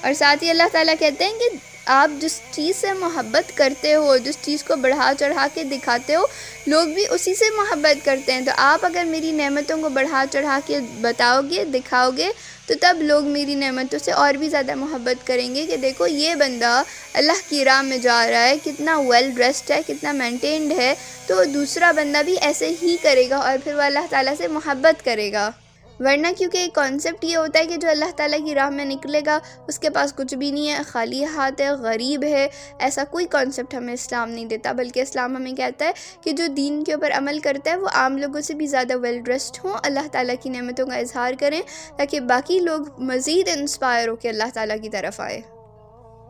اور ساتھ ہی اللہ تعالیٰ کہتے ہیں کہ آپ جس چیز سے محبت کرتے ہو، جس چیز کو بڑھا چڑھا کے دکھاتے ہو، لوگ بھی اسی سے محبت کرتے ہیں۔ تو آپ اگر میری نعمتوں کو بڑھا چڑھا کے بتاؤ گے، دکھاؤ گے، تو تب لوگ میری نعمتوں سے اور بھی زیادہ محبت کریں گے کہ دیکھو یہ بندہ اللہ کی راہ میں جا رہا ہے، کتنا ویل ڈریسڈ ہے، کتنا مینٹینڈ ہے، تو دوسرا بندہ بھی ایسے ہی کرے گا اور پھر وہ اللہ تعالیٰ سے محبت کرے گا۔ ورنہ کیونکہ ایک کانسیپٹ یہ ہوتا ہے کہ جو اللہ تعالیٰ کی راہ میں نکلے گا اس کے پاس کچھ بھی نہیں ہے، خالی ہاتھ ہے، غریب ہے، ایسا کوئی کانسیپٹ ہمیں اسلام نہیں دیتا، بلکہ اسلام ہمیں کہتا ہے کہ جو دین کے اوپر عمل کرتا ہے وہ عام لوگوں سے بھی زیادہ ویل ڈریسڈ ہوں، اللہ تعالیٰ کی نعمتوں کا اظہار کریں تاکہ باقی لوگ مزید انسپائر ہو کے اللہ تعالیٰ کی طرف آئے۔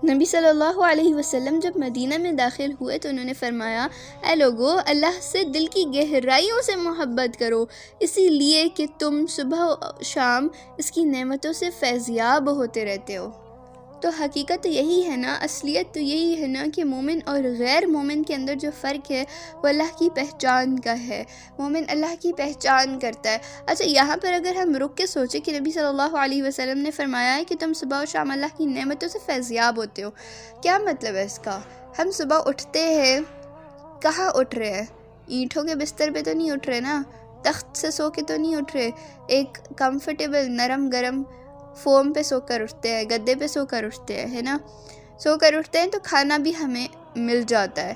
نبی صلی اللہ علیہ وسلم جب مدینہ میں داخل ہوئے تو انہوں نے فرمایا، اے لوگو، اللہ سے دل کی گہرائیوں سے محبت کرو، اسی لیے کہ تم صبح و شام اس کی نعمتوں سے فیضیاب ہوتے رہتے ہو۔ تو حقیقت تو یہی ہے نا، اصلیت تو یہی ہے نا کہ مومن اور غیر مومن کے اندر جو فرق ہے وہ اللہ کی پہچان کا ہے۔ مومن اللہ کی پہچان کرتا ہے۔ اچھا، یہاں پر اگر ہم رک کے سوچیں کہ نبی صلی اللہ علیہ وسلم نے فرمایا ہے کہ تم صبح و شام اللہ کی نعمتوں سے فیضیاب ہوتے ہو، کیا مطلب ہے اس کا؟ ہم صبح اٹھتے ہیں، کہاں اٹھ رہے ہیں؟ اینٹوں کے بستر پہ تو نہیں اٹھ رہے نا، تخت سے سو کے تو نہیں اٹھ رہے، ایک کمفرٹیبل نرم گرم فوم پہ سو کر اٹھتے ہیں، گدے پہ سو کر اٹھتے ہیں، ہے نا؟ سو کر اٹھتے ہیں تو کھانا بھی ہمیں مل جاتا ہے،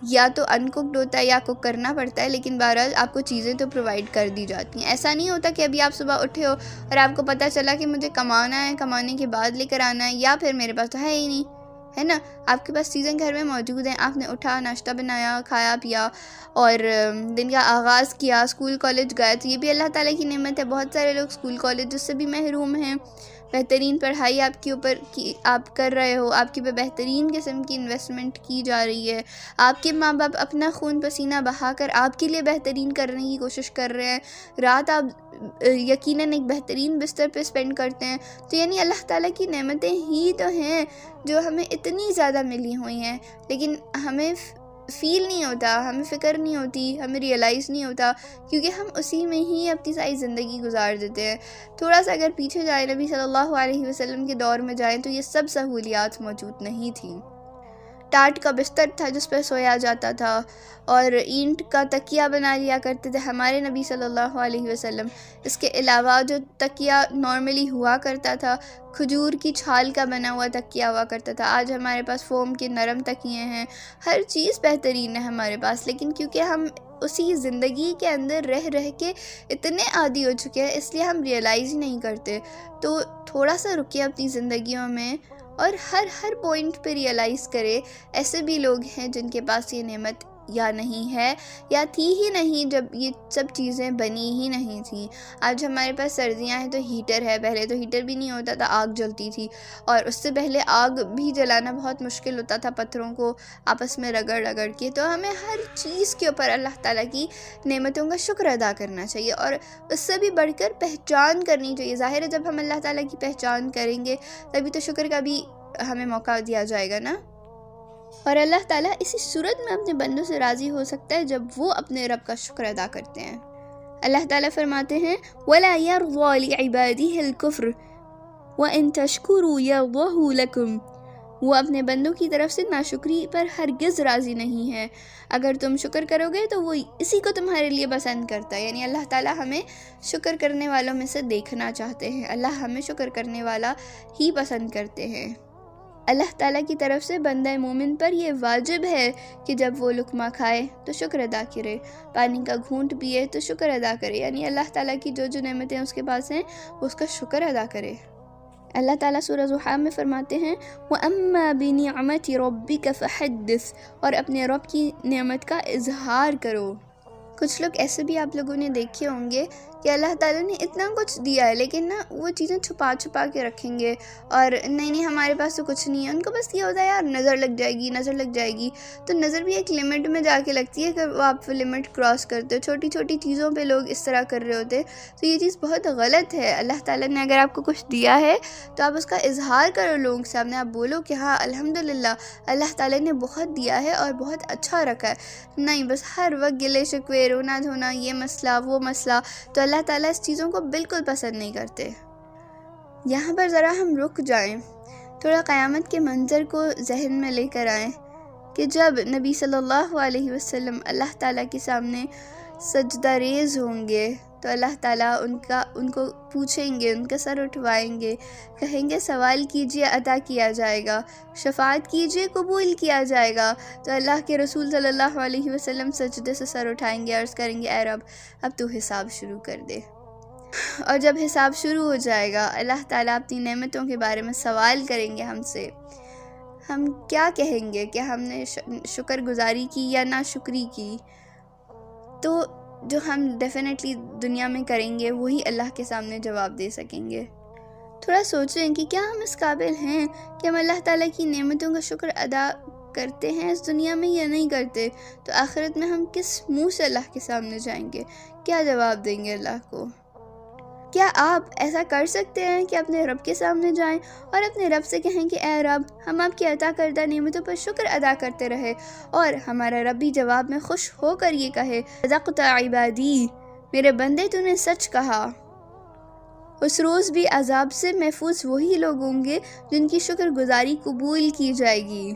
یا تو ان کوکڈ ہوتا ہے یا کوک کرنا پڑتا ہے، لیکن بہرحال آپ کو چیزیں تو پرووائڈ کر دی جاتی ہیں۔ ایسا نہیں ہوتا کہ ابھی آپ صبح اٹھے ہو اور آپ کو پتہ چلا کہ مجھے کمانا ہے، کمانے کے بعد لے کر آنا ہے، یا پھر میرے پاس تو ہے ہی نہیں، ہے نا؟ آپ کے پاس چیزیں گھر میں موجود ہیں، آپ نے اٹھا، ناشتہ بنایا، کھایا پیا اور دن کا آغاز کیا، اسکول کالج گئے، تو یہ بھی اللہ تعالیٰ کی نعمت ہے۔ بہت سارے لوگ اسکول کالج سے بھی محروم ہیں۔ بہترین پڑھائی آپ کے اوپر کی آپ کر رہے ہو، آپ کے اوپر بہترین قسم کی انویسٹمنٹ کی جا رہی ہے، آپ کے ماں باپ اپنا خون پسینہ بہا کر آپ کے لیے بہترین کرنے کی کوشش کر رہے ہیں، رات آپ یقیناً ایک بہترین بستر پہ اسپینڈ کرتے ہیں، تو یعنی اللہ تعالیٰ کی نعمتیں ہی تو ہیں جو ہمیں اتنی زیادہ ملی ہوئی ہیں، لیکن ہمیں فیل نہیں ہوتا، ہمیں فکر نہیں ہوتی، ہمیں ریئلائز نہیں ہوتا، کیونکہ ہم اسی میں ہی اپنی ساری زندگی گزار دیتے ہیں۔ تھوڑا سا اگر پیچھے جائیں، نبی صلی اللہ علیہ وسلم کے دور میں جائیں تو یہ سب سہولیات موجود نہیں تھیں۔ ٹاٹ کا بستر تھا جس پہ سویا جاتا تھا، اور اینٹ کا تکیہ بنا لیا کرتے تھے ہمارے نبی صلی اللہ علیہ وسلم۔ اس کے علاوہ جو تکیہ نارملی ہوا کرتا تھا، کھجور کی چھال کا بنا ہوا تکیہ ہوا کرتا تھا۔ آج ہمارے پاس فوم کے نرم تکیے ہیں، ہر چیز بہترین ہے ہمارے پاس، لیکن کیونکہ ہم اسی زندگی کے اندر رہ رہ کے اتنے عادی ہو چکے ہیں، اس لیے ہم ریئلائز نہیں کرتے۔ تو تھوڑا سا رکیے اپنی زندگیوں میں اور ہر پوائنٹ پہ ریئلائز کرے، ایسے بھی لوگ ہیں جن کے پاس یہ نعمت یا نہیں ہے یا تھی ہی نہیں جب یہ سب چیزیں بنی ہی نہیں تھیں۔ آج ہمارے پاس سردیاں ہیں تو ہیٹر ہے، پہلے تو ہیٹر بھی نہیں ہوتا تھا، آگ جلتی تھی، اور اس سے پہلے آگ بھی جلانا بہت مشکل ہوتا تھا، پتھروں کو آپس میں رگڑ رگڑ کے۔ تو ہمیں ہر چیز کے اوپر اللہ تعالیٰ کی نعمتوں کا شکر ادا کرنا چاہیے، اور اس سے بھی بڑھ کر پہچان کرنی چاہیے۔ ظاہر ہے جب ہم اللہ تعالیٰ کی پہچان کریں گے تبھی تو شکر کا بھی ہمیں موقع دیا جائے گا نا۔ اور اللہ تعالیٰ اسی صورت میں اپنے بندوں سے راضی ہو سکتا ہے جب وہ اپنے رب کا شکر ادا کرتے ہیں۔ اللہ تعالیٰ فرماتے ہیں وَلَا يَرْضَى لِعِبَادِهِ الْكُفْرَ وَإِن تَشْكُرُوا يَرْضَهُ لَكُمْ۔ وہ اپنے بندوں کی طرف سے ناشکری پر ہرگز راضی نہیں ہے، اگر تم شکر کرو گے تو وہ اسی کو تمہارے لیے پسند کرتا ہے۔ یعنی اللہ تعالیٰ ہمیں شکر کرنے والوں میں سے دیکھنا چاہتے ہیں، اللہ ہمیں شکر کرنے والا ہی پسند کرتے ہیں۔ اللہ تعالیٰ کی طرف سے بندہ مومن پر یہ واجب ہے کہ جب وہ لقمہ کھائے تو شکر ادا کرے، پانی کا گھونٹ پیے تو شکر ادا کرے، یعنی اللہ تعالیٰ کی جو جو نعمتیں اس کے پاس ہیں اس کا شکر ادا کرے۔ اللہ تعالیٰ سورہ زحام میں فرماتے ہیں وَأَمَّا بِنِعْمَةِ رَبِّكَ فَحَدِّثْ، اور اپنے رب کی نعمت کا اظہار کرو۔ کچھ لوگ ایسے بھی آپ لوگوں نے دیکھے ہوں گے کہ اللہ تعالیٰ نے اتنا کچھ دیا ہے لیکن نا وہ چیزیں چھپا چھپا کے رکھیں گے، اور نہیں ہمارے پاس تو کچھ نہیں ہے، ان کو بس یہ ہوتا ہے یار نظر لگ جائے گی، نظر لگ جائے گی۔ تو نظر بھی ایک لمٹ میں جا کے لگتی ہے کہ وہ آپ لمٹ کراس کرتے ہو، چھوٹی چھوٹی چیزوں پہ لوگ اس طرح کر رہے ہوتے، تو یہ چیز بہت غلط ہے۔ اللہ تعالیٰ نے اگر آپ کو کچھ دیا ہے تو آپ اس کا اظہار کرو لوگوں کے سامنے، آپ بولو کہ ہاں الحمدللہ اللہ تعالیٰ نے بہت دیا ہے اور بہت اچھا رکھا ہے، نہیں بس ہر وقت گلے شکوے، رونا دھونا، یہ مسئلہ وہ مسئلہ، تو اللہ تعالیٰ اس چیزوں کو بالکل پسند نہیں کرتے۔ یہاں پر ذرا ہم رک جائیں، تھوڑا قیامت کے منظر کو ذہن میں لے کر آئیں کہ جب نبی صلی اللہ علیہ وسلم اللہ تعالیٰ کے سامنے سجدہ ریز ہوں گے تو اللہ تعالیٰ ان کو پوچھیں گے، ان کا سر اٹھوائیں گے، کہیں گے سوال کیجئے عطا کیا جائے گا، شفاعت کیجئے قبول کیا جائے گا۔ تو اللہ کے رسول صلی اللہ علیہ وسلم سجدے سے سر اٹھائیں گے، عرض کریں گے اے رب اب تو حساب شروع کر دے۔ اور جب حساب شروع ہو جائے گا اللہ تعالیٰ اپنی نعمتوں کے بارے میں سوال کریں گے ہم سے، ہم کیا کہیں گے کہ ہم نے شکر گزاری کی یا ناشکری کی؟ تو جو ہم ڈیفینیٹلی دنیا میں کریں گے وہی اللہ کے سامنے جواب دے سکیں گے۔ تھوڑا سوچیں کہ کیا ہم اس قابل ہیں کہ ہم اللہ تعالیٰ کی نعمتوں کا شکر ادا کرتے ہیں اس دنیا میں یا نہیں کرتے؟ تو آخرت میں ہم کس منہ سے اللہ کے سامنے جائیں گے؟ کیا جواب دیں گے اللہ کو؟ کیا آپ ایسا کر سکتے ہیں کہ اپنے رب کے سامنے جائیں اور اپنے رب سے کہیں کہ اے رب ہم آپ کی عطا کردہ نعمتوں پر شکر ادا کرتے رہے، اور ہمارا رب بھی جواب میں خوش ہو کر یہ کہے صدقت عبادی، میرے بندے تو نے سچ کہا۔ اس روز بھی عذاب سے محفوظ وہی لوگ ہوں گے جن کی شکر گزاری قبول کی جائے گی،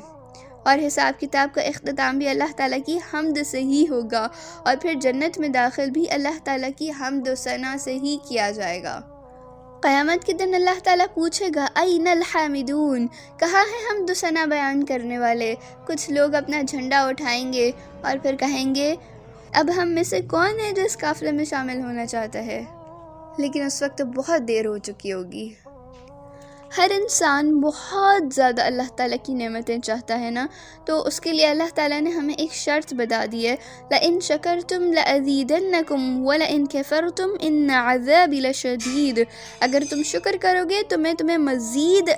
اور حساب کتاب کا اختتام بھی اللہ تعالیٰ کی حمد سے ہی ہوگا، اور پھر جنت میں داخل بھی اللہ تعالیٰ کی حمد و ثنا سے ہی کیا جائے گا۔ قیامت کے دن اللہ تعالیٰ پوچھے گا این الحامدون، کہاں ہے حمد و ثنا بیان کرنے والے؟ کچھ لوگ اپنا جھنڈا اٹھائیں گے اور پھر کہیں گے اب ہم میں سے کون ہے جو اس قافلے میں شامل ہونا چاہتا ہے؟ لیکن اس وقت بہت دیر ہو چکی ہوگی۔ ہر انسان بہت زیادہ اللہ تعالیٰ کی نعمتیں چاہتا ہے نا، تو اس کے لیے اللہ تعالیٰ نے ہمیں ایک شرط بتا دی ہے، لَإِن شَكَرْتُمْ لَأَزِيدَنَّكُمْ وَلَإِن كَفَرْتُمْ إِنَّ عَذَابِ لَشَدِيدٌ۔ اگر تم شکر کرو گے تو میں تمہیں مزید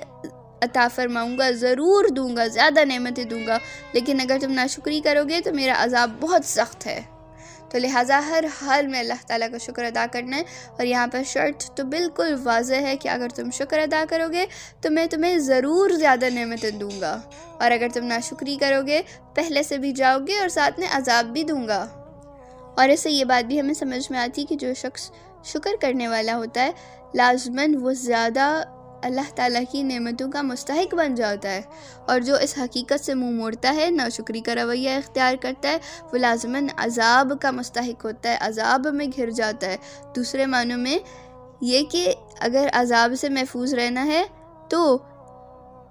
عطا فرماؤں گا، ضرور دوں گا، زیادہ نعمتیں دوں گا، لیکن اگر تم ناشکری کرو گے تو میرا عذاب بہت سخت ہے۔ تو لہٰذا ہر حال میں اللہ تعالیٰ کا شکر ادا کرنا ہے، اور یہاں پر شرط تو بالکل واضح ہے کہ اگر تم شکر ادا کرو گے تو میں تمہیں ضرور زیادہ نعمتیں دوں گا، اور اگر تم ناشکری کرو گے پہلے سے بھی جاؤ گے اور ساتھ میں عذاب بھی دوں گا۔ اور اس سے یہ بات بھی ہمیں سمجھ میں آتی ہے کہ جو شخص شکر کرنے والا ہوتا ہے لازماً وہ زیادہ اللہ تعالیٰ کی نعمتوں کا مستحق بن جاتا ہے، اور جو اس حقیقت سے منہ موڑتا ہے، ناشکری کا رویہ اختیار کرتا ہے، وہ لازماً عذاب کا مستحق ہوتا ہے، عذاب میں گھر جاتا ہے۔ دوسرے معنوں میں یہ کہ اگر عذاب سے محفوظ رہنا ہے تو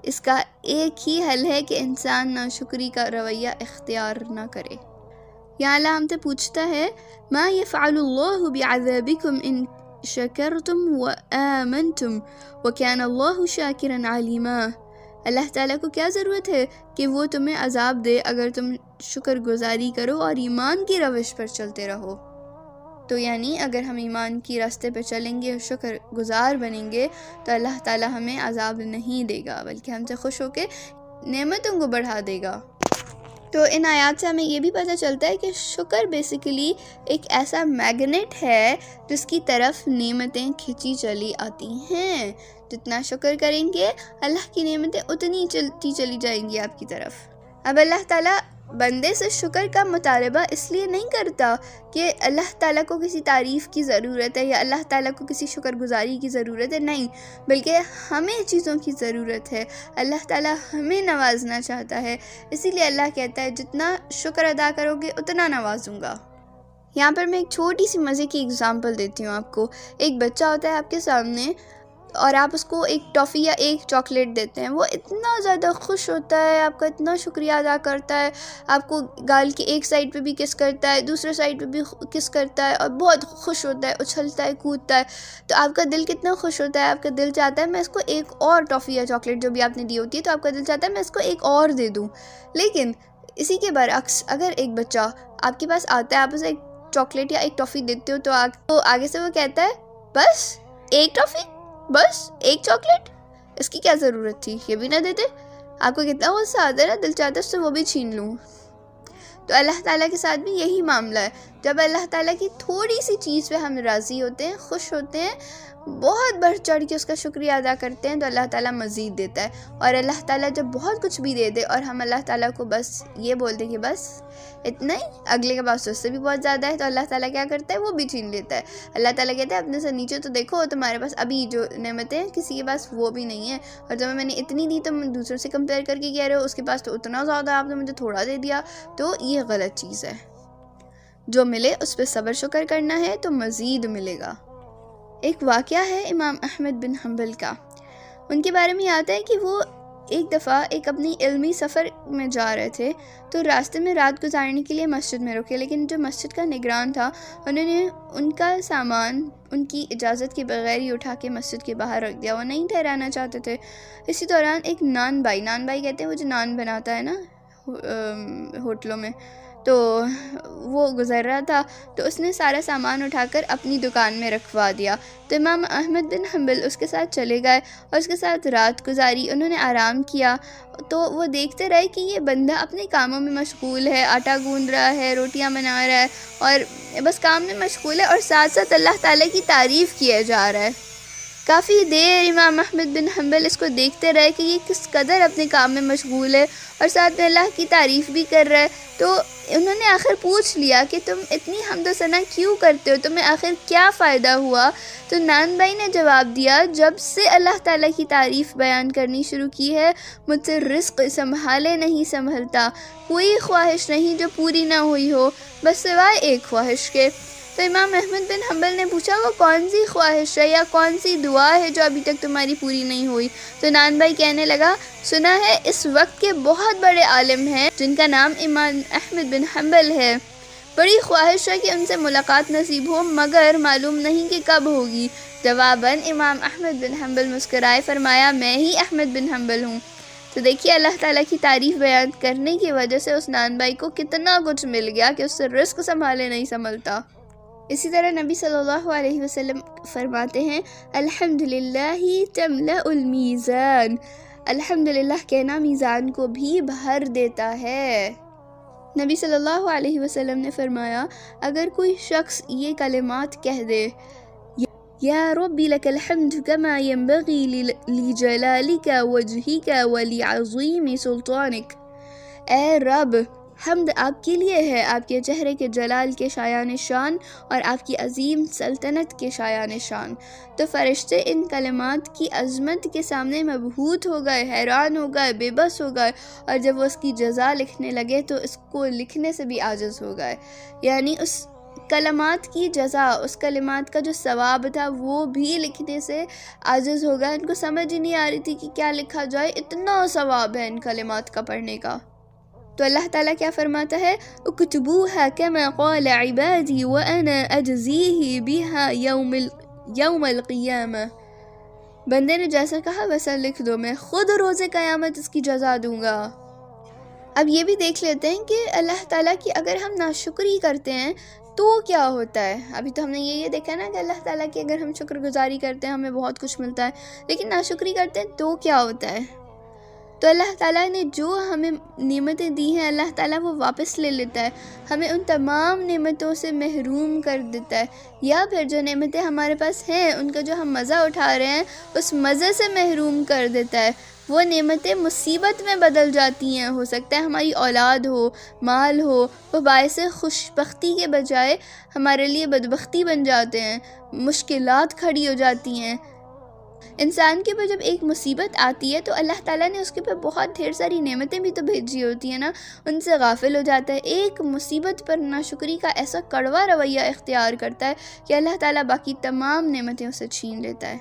اس کا ایک ہی حل ہے کہ انسان ناشکری کا رویہ اختیار نہ کرے۔ یہاں اللہ ہم سے پوچھتا ہے ما یفعل اللہ بعذابکم ان شکرتم وآمنتم وکان اللہ شاکرا علیما۔ اللہ تعالیٰ کو کیا ضرورت ہے کہ وہ تمہیں عذاب دے اگر تم شکر گزاری کرو اور ایمان کی روش پر چلتے رہو۔ تو یعنی اگر ہم ایمان کی راستے پہ چلیں گے اور شکر گزار بنیں گے تو اللہ تعالیٰ ہمیں عذاب نہیں دے گا، بلکہ ہم سے خوش ہو کے نعمتوں کو بڑھا دے گا۔ تو ان آیات سے ہمیں یہ بھی پتہ چلتا ہے کہ شکر بیسیکلی ایک ایسا میگنیٹ ہے جس کی طرف نعمتیں کھینچی چلی آتی ہیں۔ جتنا شکر کریں گے اللہ کی نعمتیں اتنی چلتی چلی جائیں گی آپ کی طرف۔ اب اللہ تعالیٰ بندے سے شکر کا مطالبہ اس لیے نہیں کرتا کہ اللہ تعالیٰ کو کسی تعریف کی ضرورت ہے یا اللہ تعالیٰ کو کسی شکر گزاری کی ضرورت ہے، نہیں، بلکہ ہمیں چیزوں کی ضرورت ہے۔ اللہ تعالیٰ ہمیں نوازنا چاہتا ہے، اسی لیے اللہ کہتا ہے جتنا شکر ادا کرو گے اتنا نوازوں گا۔ یہاں پر میں ایک چھوٹی سی مزے کی اگزامپل دیتی ہوں آپ کو۔ ایک بچہ ہوتا ہے آپ کے سامنے اور آپ اس کو ایک ٹافی یا ایک چاکلیٹ دیتے ہیں، وہ اتنا زیادہ خوش ہوتا ہے، آپ کا اتنا شکریہ ادا کرتا ہے، آپ کو گال کی ایک سائڈ پہ بھی کس کرتا ہے، دوسرے سائڈ پہ بھی کس کرتا ہے، اور بہت خوش ہوتا ہے، اچھلتا ہے، کودتا ہے۔ تو آپ کا دل کتنا خوش ہوتا ہے، آپ کا دل چاہتا ہے میں اس کو ایک اور ٹافی یا چاکلیٹ جو بھی آپ نے دی ہوتی ہے، تو آپ کا دل چاہتا ہے میں اس کو ایک اور دے دوں۔ لیکن اسی کے برعکس اگر ایک بچہ آپ کے پاس آتا ہے، آپ اسے ایک چاکلیٹ یا ایک ٹافی دیتے ہو تو آگے سے وہ کہتا ہے بس ایک ٹافی، بس ایک چاکلیٹ، اس کی کیا ضرورت تھی، یہ بھی نہ دیتے۔ آپ کو کتنا غصہ آتا ہے نا، دل چاہتا ہے اس سے وہ بھی چھین لوں۔ تو اللہ تعالیٰ کے ساتھ بھی یہی معاملہ ہے، جب اللہ تعالیٰ کی تھوڑی سی چیز پہ ہم راضی ہوتے ہیں، خوش ہوتے ہیں، بہت بڑھ چڑھ کے اس کا شکریہ ادا کرتے ہیں، تو اللہ تعالیٰ مزید دیتا ہے۔ اور اللہ تعالیٰ جب بہت کچھ بھی دے دے اور ہم اللہ تعالیٰ کو بس یہ بول دیں کہ بس اتنا ہی، اگلے کے پاس اس سے بھی بہت زیادہ ہے، تو اللہ تعالیٰ کیا کرتا ہے؟ وہ بھی چھین لیتا ہے۔ اللہ تعالیٰ کہتا ہے اپنے سے نیچے تو دیکھو، تمہارے پاس ابھی جو نعمتیں ہیں کسی کے پاس وہ بھی نہیں ہے، اور جب میں نے اتنی دی تم دوسروں سے کمپیئر کر کے کہہ رہے ہو اس کے پاس تو اتنا زیادہ، آپ نے مجھے تھوڑا دے دیا، تو یہ غلط چیز ہے۔ جو ملے اس پہ صبر شکر کرنا ہے تو مزید ملے گا۔ ایک واقعہ ہے امام احمد بن حنبل کا، ان کے بارے میں آتا ہے کہ وہ ایک دفعہ اپنی علمی سفر میں جا رہے تھے، تو راستے میں رات گزارنے کے لیے مسجد میں رکے، لیکن جو مسجد کا نگران تھا انہوں نے ان کا سامان ان کی اجازت کے بغیر ہی اٹھا کے مسجد کے باہر رکھ دیا، وہ نہیں ٹھہرانا چاہتے تھے۔ اسی دوران ایک نان بائی کہتے ہیں وہ جو نان بناتا ہے نا ہوٹلوں میں، تو وہ گزر رہا تھا، تو اس نے سارا سامان اٹھا کر اپنی دکان میں رکھوا دیا، تو امام احمد بن حنبل اس کے ساتھ چلے گئے اور اس کے ساتھ رات گزاری، انہوں نے آرام کیا۔ تو وہ دیکھتے رہے کہ یہ بندہ اپنے کاموں میں مشغول ہے، آٹا گوندھ رہا ہے، روٹیاں بنا رہا ہے، اور بس کام میں مشغول ہے، اور ساتھ ساتھ اللہ تعالیٰ کی تعریف کیا جا رہا ہے۔ کافی دیر امام احمد بن حنبل اس کو دیکھتے رہے کہ یہ کس قدر اپنے کام میں مشغول ہے اور ساتھ میں اللہ کی تعریف بھی کر رہا ہے۔ تو انہوں نے آخر پوچھ لیا کہ تم اتنی حمد و ثنا کیوں کرتے ہو، تمہیں آخر کیا فائدہ ہوا؟ تو نان بھائی نے جواب دیا، جب سے اللہ تعالیٰ کی تعریف بیان کرنی شروع کی ہے، مجھ سے رزق سنبھالے نہیں سنبھلتا، کوئی خواہش نہیں جو پوری نہ ہوئی ہو، بس سوائے ایک خواہش کے۔ تو امام احمد بن حنبل نے پوچھا وہ کون سی خواہش ہے یا کون سی دعا ہے جو ابھی تک تمہاری پوری نہیں ہوئی؟ تو نان بھائی کہنے لگا، سنا ہے اس وقت کے بہت بڑے عالم ہیں جن کا نام امام احمد بن حنبل ہے، بڑی خواہش ہے کہ ان سے ملاقات نصیب ہو، مگر معلوم نہیں کہ کب ہوگی۔ جواباً امام احمد بن حنبل مسکرائے، فرمایا میں ہی احمد بن حنبل ہوں۔ تو دیکھیے اللہ تعالیٰ کی تعریف بیان کرنے کی وجہ سے اس نان بھائی کو کتنا کچھ مل گیا کہ اس سے رزق سنبھالے نہیں سنبھلتا۔ اسی طرح نبی صلی اللہ علیہ وسلم فرماتے ہیں، الحمدللہ تملأ المیزان، الحمدللہ کہنا میزان کو بھی بھر دیتا ہے۔ نبی صلی اللہ علیہ وسلم نے فرمایا، اگر کوئی شخص یہ کلمات کہہ دے، یا ربی لک الحمد کما ينبغی لجلالک وجہک ولعظیم سلطانک، اے رب حمد آپ کے لیے ہے، آپ کے چہرے کے جلال کے شایان شان اور آپ کی عظیم سلطنت کے شایان شان۔ تو فرشتے ان کلمات کی عظمت کے سامنے مبہوت ہو گئے، حیران ہو گئے، بے بس ہو گئے، اور جب وہ اس کی جزا لکھنے لگے تو اس کو لکھنے سے بھی عاجز ہو گئے، یعنی اس کلمات کی جزا، اس کلمات کا جو ثواب تھا وہ بھی لکھنے سے عاجز ہو گئے۔ ان کو سمجھ ہی نہیں آ رہی تھی کہ کیا لکھا جائے، اتنا ثواب ہے ان کلمات کا پڑھنے کا۔ تو اللہ تعالیٰ کیا فرماتا ہے، اکتبوها كما قال عبادی وانا اجزیہ بها یوم القیامہ، بندے نے جیسا کہا ویسا لکھ دو، میں خود روز قیامت اس کی جزا دوں گا۔ اب یہ بھی دیکھ لیتے ہیں کہ اللہ تعالیٰ کی اگر ہم ناشکری کرتے ہیں تو کیا ہوتا ہے۔ ابھی تو ہم نے یہ دیکھا نا کہ اللہ تعالیٰ کی اگر ہم شکر گزاری کرتے ہیں ہمیں بہت کچھ ملتا ہے، لیکن ناشکری کرتے ہیں تو کیا ہوتا ہے۔ تو اللہ تعالیٰ نے جو ہمیں نعمتیں دی ہیں اللہ تعالیٰ وہ واپس لے لیتا ہے، ہمیں ان تمام نعمتوں سے محروم کر دیتا ہے، یا پھر جو نعمتیں ہمارے پاس ہیں ان کا جو ہم مزہ اٹھا رہے ہیں اس مزے سے محروم کر دیتا ہے۔ وہ نعمتیں مصیبت میں بدل جاتی ہیں، ہو سکتا ہے ہماری اولاد ہو، مال ہو، وہ باعث خوش بختی کے بجائے ہمارے لیے بدبختی بن جاتے ہیں، مشکلات کھڑی ہو جاتی ہیں۔ انسان کے اوپر جب ایک مصیبت آتی ہے تو اللہ تعالیٰ نے اس کے اوپر بہت ڈھیر ساری نعمتیں بھی تو بھیجی ہوتی ہیں نا، ان سے غافل ہو جاتا ہے، ایک مصیبت پر ناشکری کا ایسا کڑوا رویہ اختیار کرتا ہے کہ اللہ تعالیٰ باقی تمام نعمتیں اسے چھین لیتا ہے۔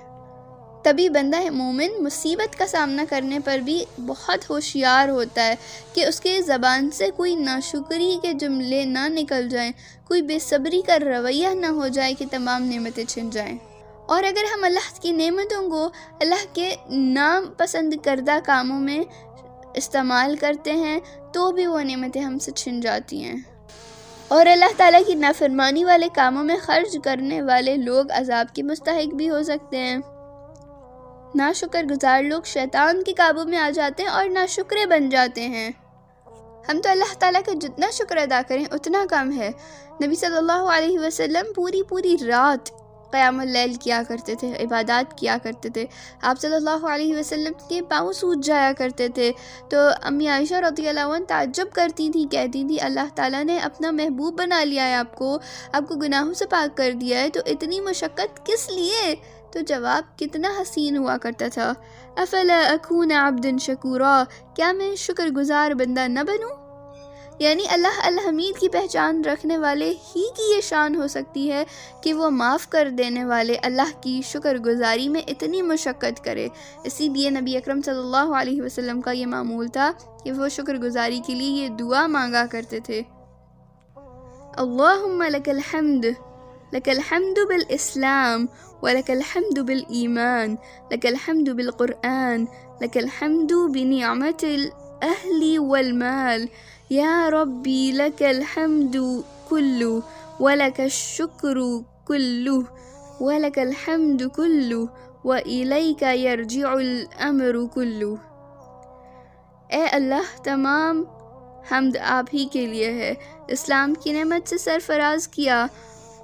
تبھی بندہ مومن مصیبت کا سامنا کرنے پر بھی بہت ہوشیار ہوتا ہے کہ اس کے زبان سے کوئی ناشکری کے جملے نہ نکل جائیں، کوئی بے صبری کا رویہ نہ ہو جائے کہ تمام نعمتیں چھن جائیں۔ اور اگر ہم اللہ کی نعمتوں کو اللہ کے ناپسند کردہ کاموں میں استعمال کرتے ہیں تو بھی وہ نعمتیں ہم سے چھن جاتی ہیں، اور اللہ تعالیٰ کی نافرمانی والے کاموں میں خرچ کرنے والے لوگ عذاب کے مستحق بھی ہو سکتے ہیں۔ ناشکر گزار لوگ شیطان کے قابو میں آ جاتے ہیں اور ناشکرے بن جاتے ہیں۔ ہم تو اللہ تعالیٰ کا جتنا شکر ادا کریں اتنا کم ہے۔ نبی صلی اللہ علیہ وسلم پوری رات قیام اللیل کیا کرتے تھے، عبادات کیا کرتے تھے۔ آپ صلی اللہ علیہ وسلم کے پاؤں سوج جایا کرتے تھے، تو امی عائشہ رضی اللہ عنہ تعجب کرتی تھیں، کہتی تھیں اللہ تعالیٰ نے اپنا محبوب بنا لیا ہے، آپ کو گناہوں سے پاک کر دیا ہے، تو اتنی مشقت کس لیے؟ تو جواب کتنا حسین ہوا کرتا تھا، افلا اکون عبدا شکورا، کیا میں شکر گزار بندہ نہ بنوں؟ یعنی اللہ الحمید کی پہچان رکھنے والے ہی کی یہ شان ہو سکتی ہے کہ وہ معاف کر دینے والے اللہ کی شکر گزاری میں اتنی مشقت کرے۔ اسی لیے نبی اکرم صلی اللہ علیہ وسلم کا یہ معمول تھا کہ وہ شکر گزاری کے لیے یہ دعا مانگا کرتے تھے، اللہم لک الحمد، لک الحمد بالاسلام، ولک الحمد بالایمان، لک الحمد بالقرآن، لک الحمد بنعمت الاہل والمال، یا ربی لک الحمد کلو ولک الشکر کلو ولک الحمد کلو وإلیک یرجع الامر کلو۔ اے اللہ، تمام حمد آپ ہی کے لیے ہے، اسلام کی نعمت سے سرفراز کیا،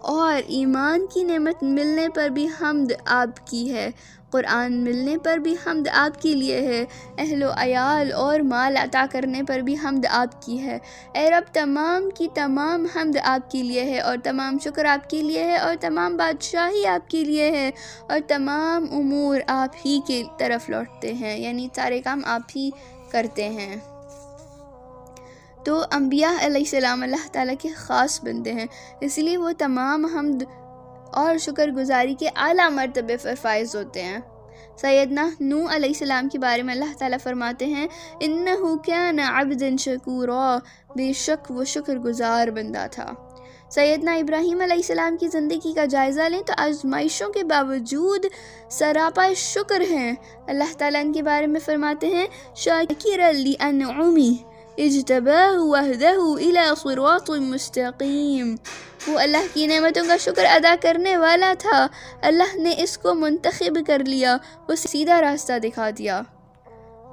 اور ایمان کی نعمت ملنے پر بھی حمد آپ کی ہے، قرآن ملنے پر بھی حمد آپ کے لیے ہے، اہل و عیال اور مال عطا کرنے پر بھی حمد آپ کی ہے۔ اے رب، تمام کی تمام حمد آپ کے لیے ہے، اور تمام شکر آپ کے لیے ہے، اور تمام بادشاہی آپ کے لیے ہے، اور تمام امور آپ ہی کے طرف لوٹتے ہیں، یعنی سارے کام آپ ہی کرتے ہیں۔ تو انبیاء علیہ السلام اللہ تعالیٰ کے خاص بندے ہیں، اس لیے وہ تمام حمد اور شکر گزاری کے اعلیٰ مرتبے پر فائز ہوتے ہیں۔ سیدنا نوح علیہ السلام کے بارے میں اللہ تعالیٰ فرماتے ہیں، انہ کان عبدا شکورا، بے شک وہ شکر گزار بندہ تھا۔ سیدنا ابراہیم علیہ السلام کی زندگی کا جائزہ لیں تو آزمائشوں کے باوجود سراپا شکر ہیں۔ اللہ تعالیٰ ان کے بارے میں فرماتے ہیں، شاکرا لانعمہ اجتباہ وہدہ الی صراط مستقیم، وہ اللہ کی نعمتوں کا شکر ادا کرنے والا تھا، اللہ نے اس کو منتخب کر لیا، وہ سیدھا راستہ دکھا دیا۔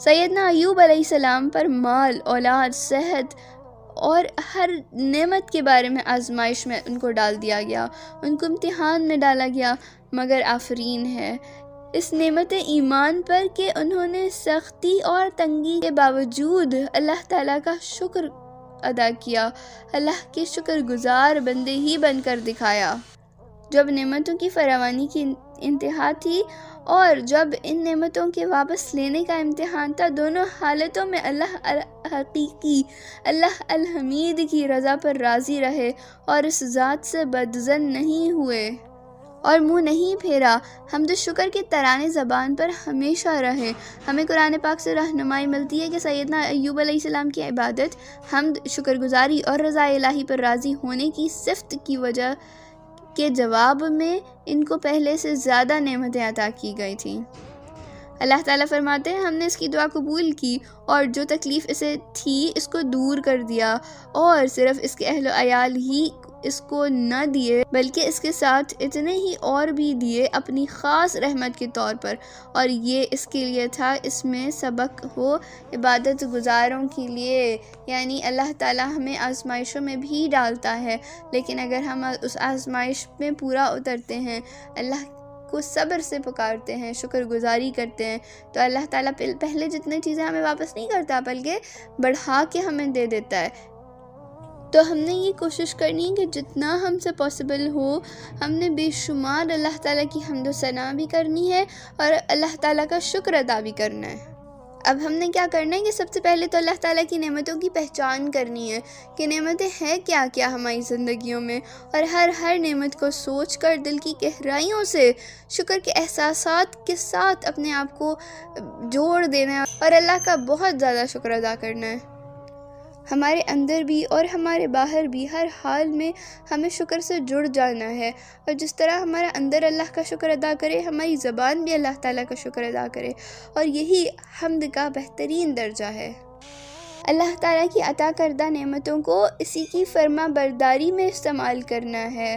سیدنا ایوب علیہ السلام پر مال، اولاد، صحت اور ہر نعمت کے بارے میں آزمائش میں ان کو ڈال دیا گیا، ان کو امتحان میں ڈالا گیا، مگر آفرین ہے اس نعمت ایمان پر کہ انہوں نے سختی اور تنگی کے باوجود اللہ تعالیٰ کا شکر ادا کیا، اللہ کے شکر گزار بندے ہی بن کر دکھایا۔ جب نعمتوں کی فراوانی کی انتہا تھی اور جب ان نعمتوں کے واپس لینے کا امتحان تھا، دونوں حالتوں میں اللہ حقیقی، اللہ الحمید کی رضا پر راضی رہے اور اس ذات سے بدظن نہیں ہوئے اور منہ نہیں پھیرا۔ حمد و شکر کے ترانے زبان پر ہمیشہ رہے۔ ہمیں قرآن پاک سے رہنمائی ملتی ہے کہ سیدنا ایوب علیہ السلام کی عبادت، حمد، شکر گزاری اور رضا الہی پر راضی ہونے کی صفت کی وجہ کے جواب میں ان کو پہلے سے زیادہ نعمتیں عطا کی گئی تھیں۔ اللہ تعالیٰ فرماتے ہیں، ہم نے اس کی دعا قبول کی اور جو تکلیف اسے تھی اس کو دور کر دیا، اور صرف اس کے اہل و عیال ہی اس کو نہ دیے بلکہ اس کے ساتھ اتنے ہی اور بھی دیے اپنی خاص رحمت کے طور پر، اور یہ اس کے لیے تھا، اس میں سبق ہو عبادت گزاروں کے لیے۔ یعنی اللہ تعالیٰ ہمیں آزمائشوں میں بھی ڈالتا ہے، لیکن اگر ہم اس آزمائش میں پورا اترتے ہیں، اللہ کو صبر سے پکارتے ہیں، شکر گزاری کرتے ہیں، تو اللہ تعالیٰ پہلے جتنے چیزیں ہمیں واپس نہیں کرتا بلکہ بڑھا کے ہمیں دے دیتا ہے۔ تو ہم نے یہ کوشش کرنی ہے کہ جتنا ہم سے پاسبل ہو ہم نے بے شمار اللہ تعالیٰ کی حمد و ثنا بھی کرنی ہے اور اللہ تعالیٰ کا شکر ادا بھی کرنا ہے۔ اب ہم نے کیا کرنا ہے کہ سب سے پہلے تو اللہ تعالیٰ کی نعمتوں کی پہچان کرنی ہے کہ نعمتیں ہیں کیا کیا ہماری زندگیوں میں، اور ہر نعمت کو سوچ کر دل کی گہرائیوں سے شکر کے احساسات کے ساتھ اپنے آپ کو جوڑ دینا ہے اور اللہ کا بہت زیادہ شکر ادا کرنا ہے۔ ہمارے اندر بھی اور ہمارے باہر بھی ہر حال میں ہمیں شکر سے جڑ جانا ہے، اور جس طرح ہمارا اندر اللہ کا شکر ادا کرے، ہماری زبان بھی اللہ تعالیٰ کا شکر ادا کرے، اور یہی حمد کا بہترین درجہ ہے۔ اللہ تعالیٰ کی عطا کردہ نعمتوں کو اسی کی فرما برداری میں استعمال کرنا ہے،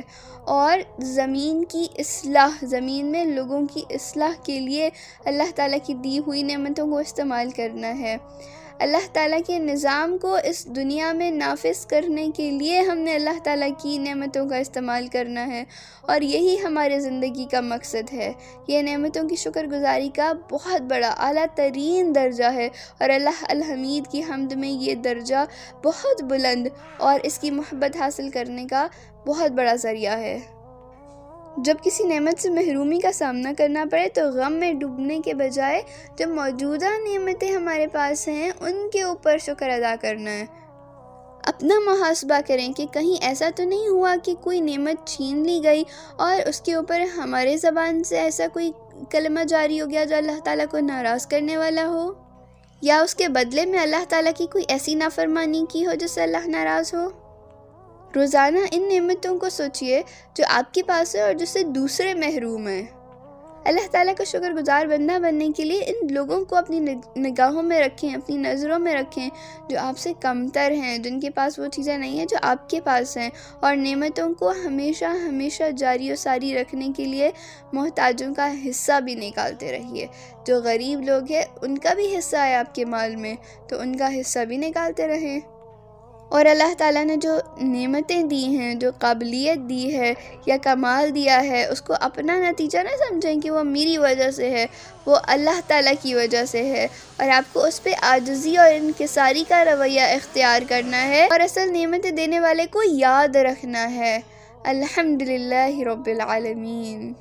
اور زمین کی اصلاح، زمین میں لوگوں کی اصلاح کے لیے اللہ تعالیٰ کی دی ہوئی نعمتوں کو استعمال کرنا ہے۔ اللہ تعالیٰ کے نظام کو اس دنیا میں نافذ کرنے کے لیے ہم نے اللہ تعالیٰ کی نعمتوں کا استعمال کرنا ہے، اور یہی ہمارے زندگی کا مقصد ہے۔ یہ نعمتوں کی شکر گزاری کا بہت بڑا اعلیٰ ترین درجہ ہے، اور اللہ الحمید کی حمد میں یہ درجہ بہت بلند اور اس کی محبت حاصل کرنے کا بہت بڑا ذریعہ ہے۔ جب کسی نعمت سے محرومی کا سامنا کرنا پڑے تو غم میں ڈوبنے کے بجائے جو موجودہ نعمتیں ہمارے پاس ہیں ان کے اوپر شکر ادا کرنا ہے۔ اپنا محاسبہ کریں کہ کہیں ایسا تو نہیں ہوا کہ کوئی نعمت چھین لی گئی اور اس کے اوپر ہمارے زبان سے ایسا کوئی کلمہ جاری ہو گیا جو اللہ تعالیٰ کو ناراض کرنے والا ہو، یا اس کے بدلے میں اللہ تعالیٰ کی کوئی ایسی نافرمانی کی ہو جس سے اللہ ناراض ہو۔ روزانہ ان نعمتوں کو سوچئے جو آپ کے پاس ہے اور جس سے دوسرے محروم ہیں۔ اللہ تعالیٰ کا شکر گزار بندہ بننے کے لیے ان لوگوں کو اپنی نگاہوں میں رکھیں، اپنی نظروں میں رکھیں جو آپ سے کمتر ہیں، جن کے پاس وہ چیزیں نہیں ہیں جو آپ کے پاس ہیں، اور نعمتوں کو ہمیشہ ہمیشہ جاری و ساری رکھنے کے لیے محتاجوں کا حصہ بھی نکالتے رہیے۔ جو غریب لوگ ہیں ان کا بھی حصہ ہے آپ کے مال میں، تو ان کا حصہ بھی نکالتے رہیں۔ اور اللہ تعالیٰ نے جو نعمتیں دی ہیں، جو قابلیت دی ہے یا کمال دیا ہے، اس کو اپنا نتیجہ نہ سمجھیں کہ وہ میری وجہ سے ہے، وہ اللہ تعالیٰ کی وجہ سے ہے، اور آپ کو اس پہ عاجزی اور انکساری کا رویہ اختیار کرنا ہے، اور اصل نعمتیں دینے والے کو یاد رکھنا ہے۔ الحمدللہ رب العالمین۔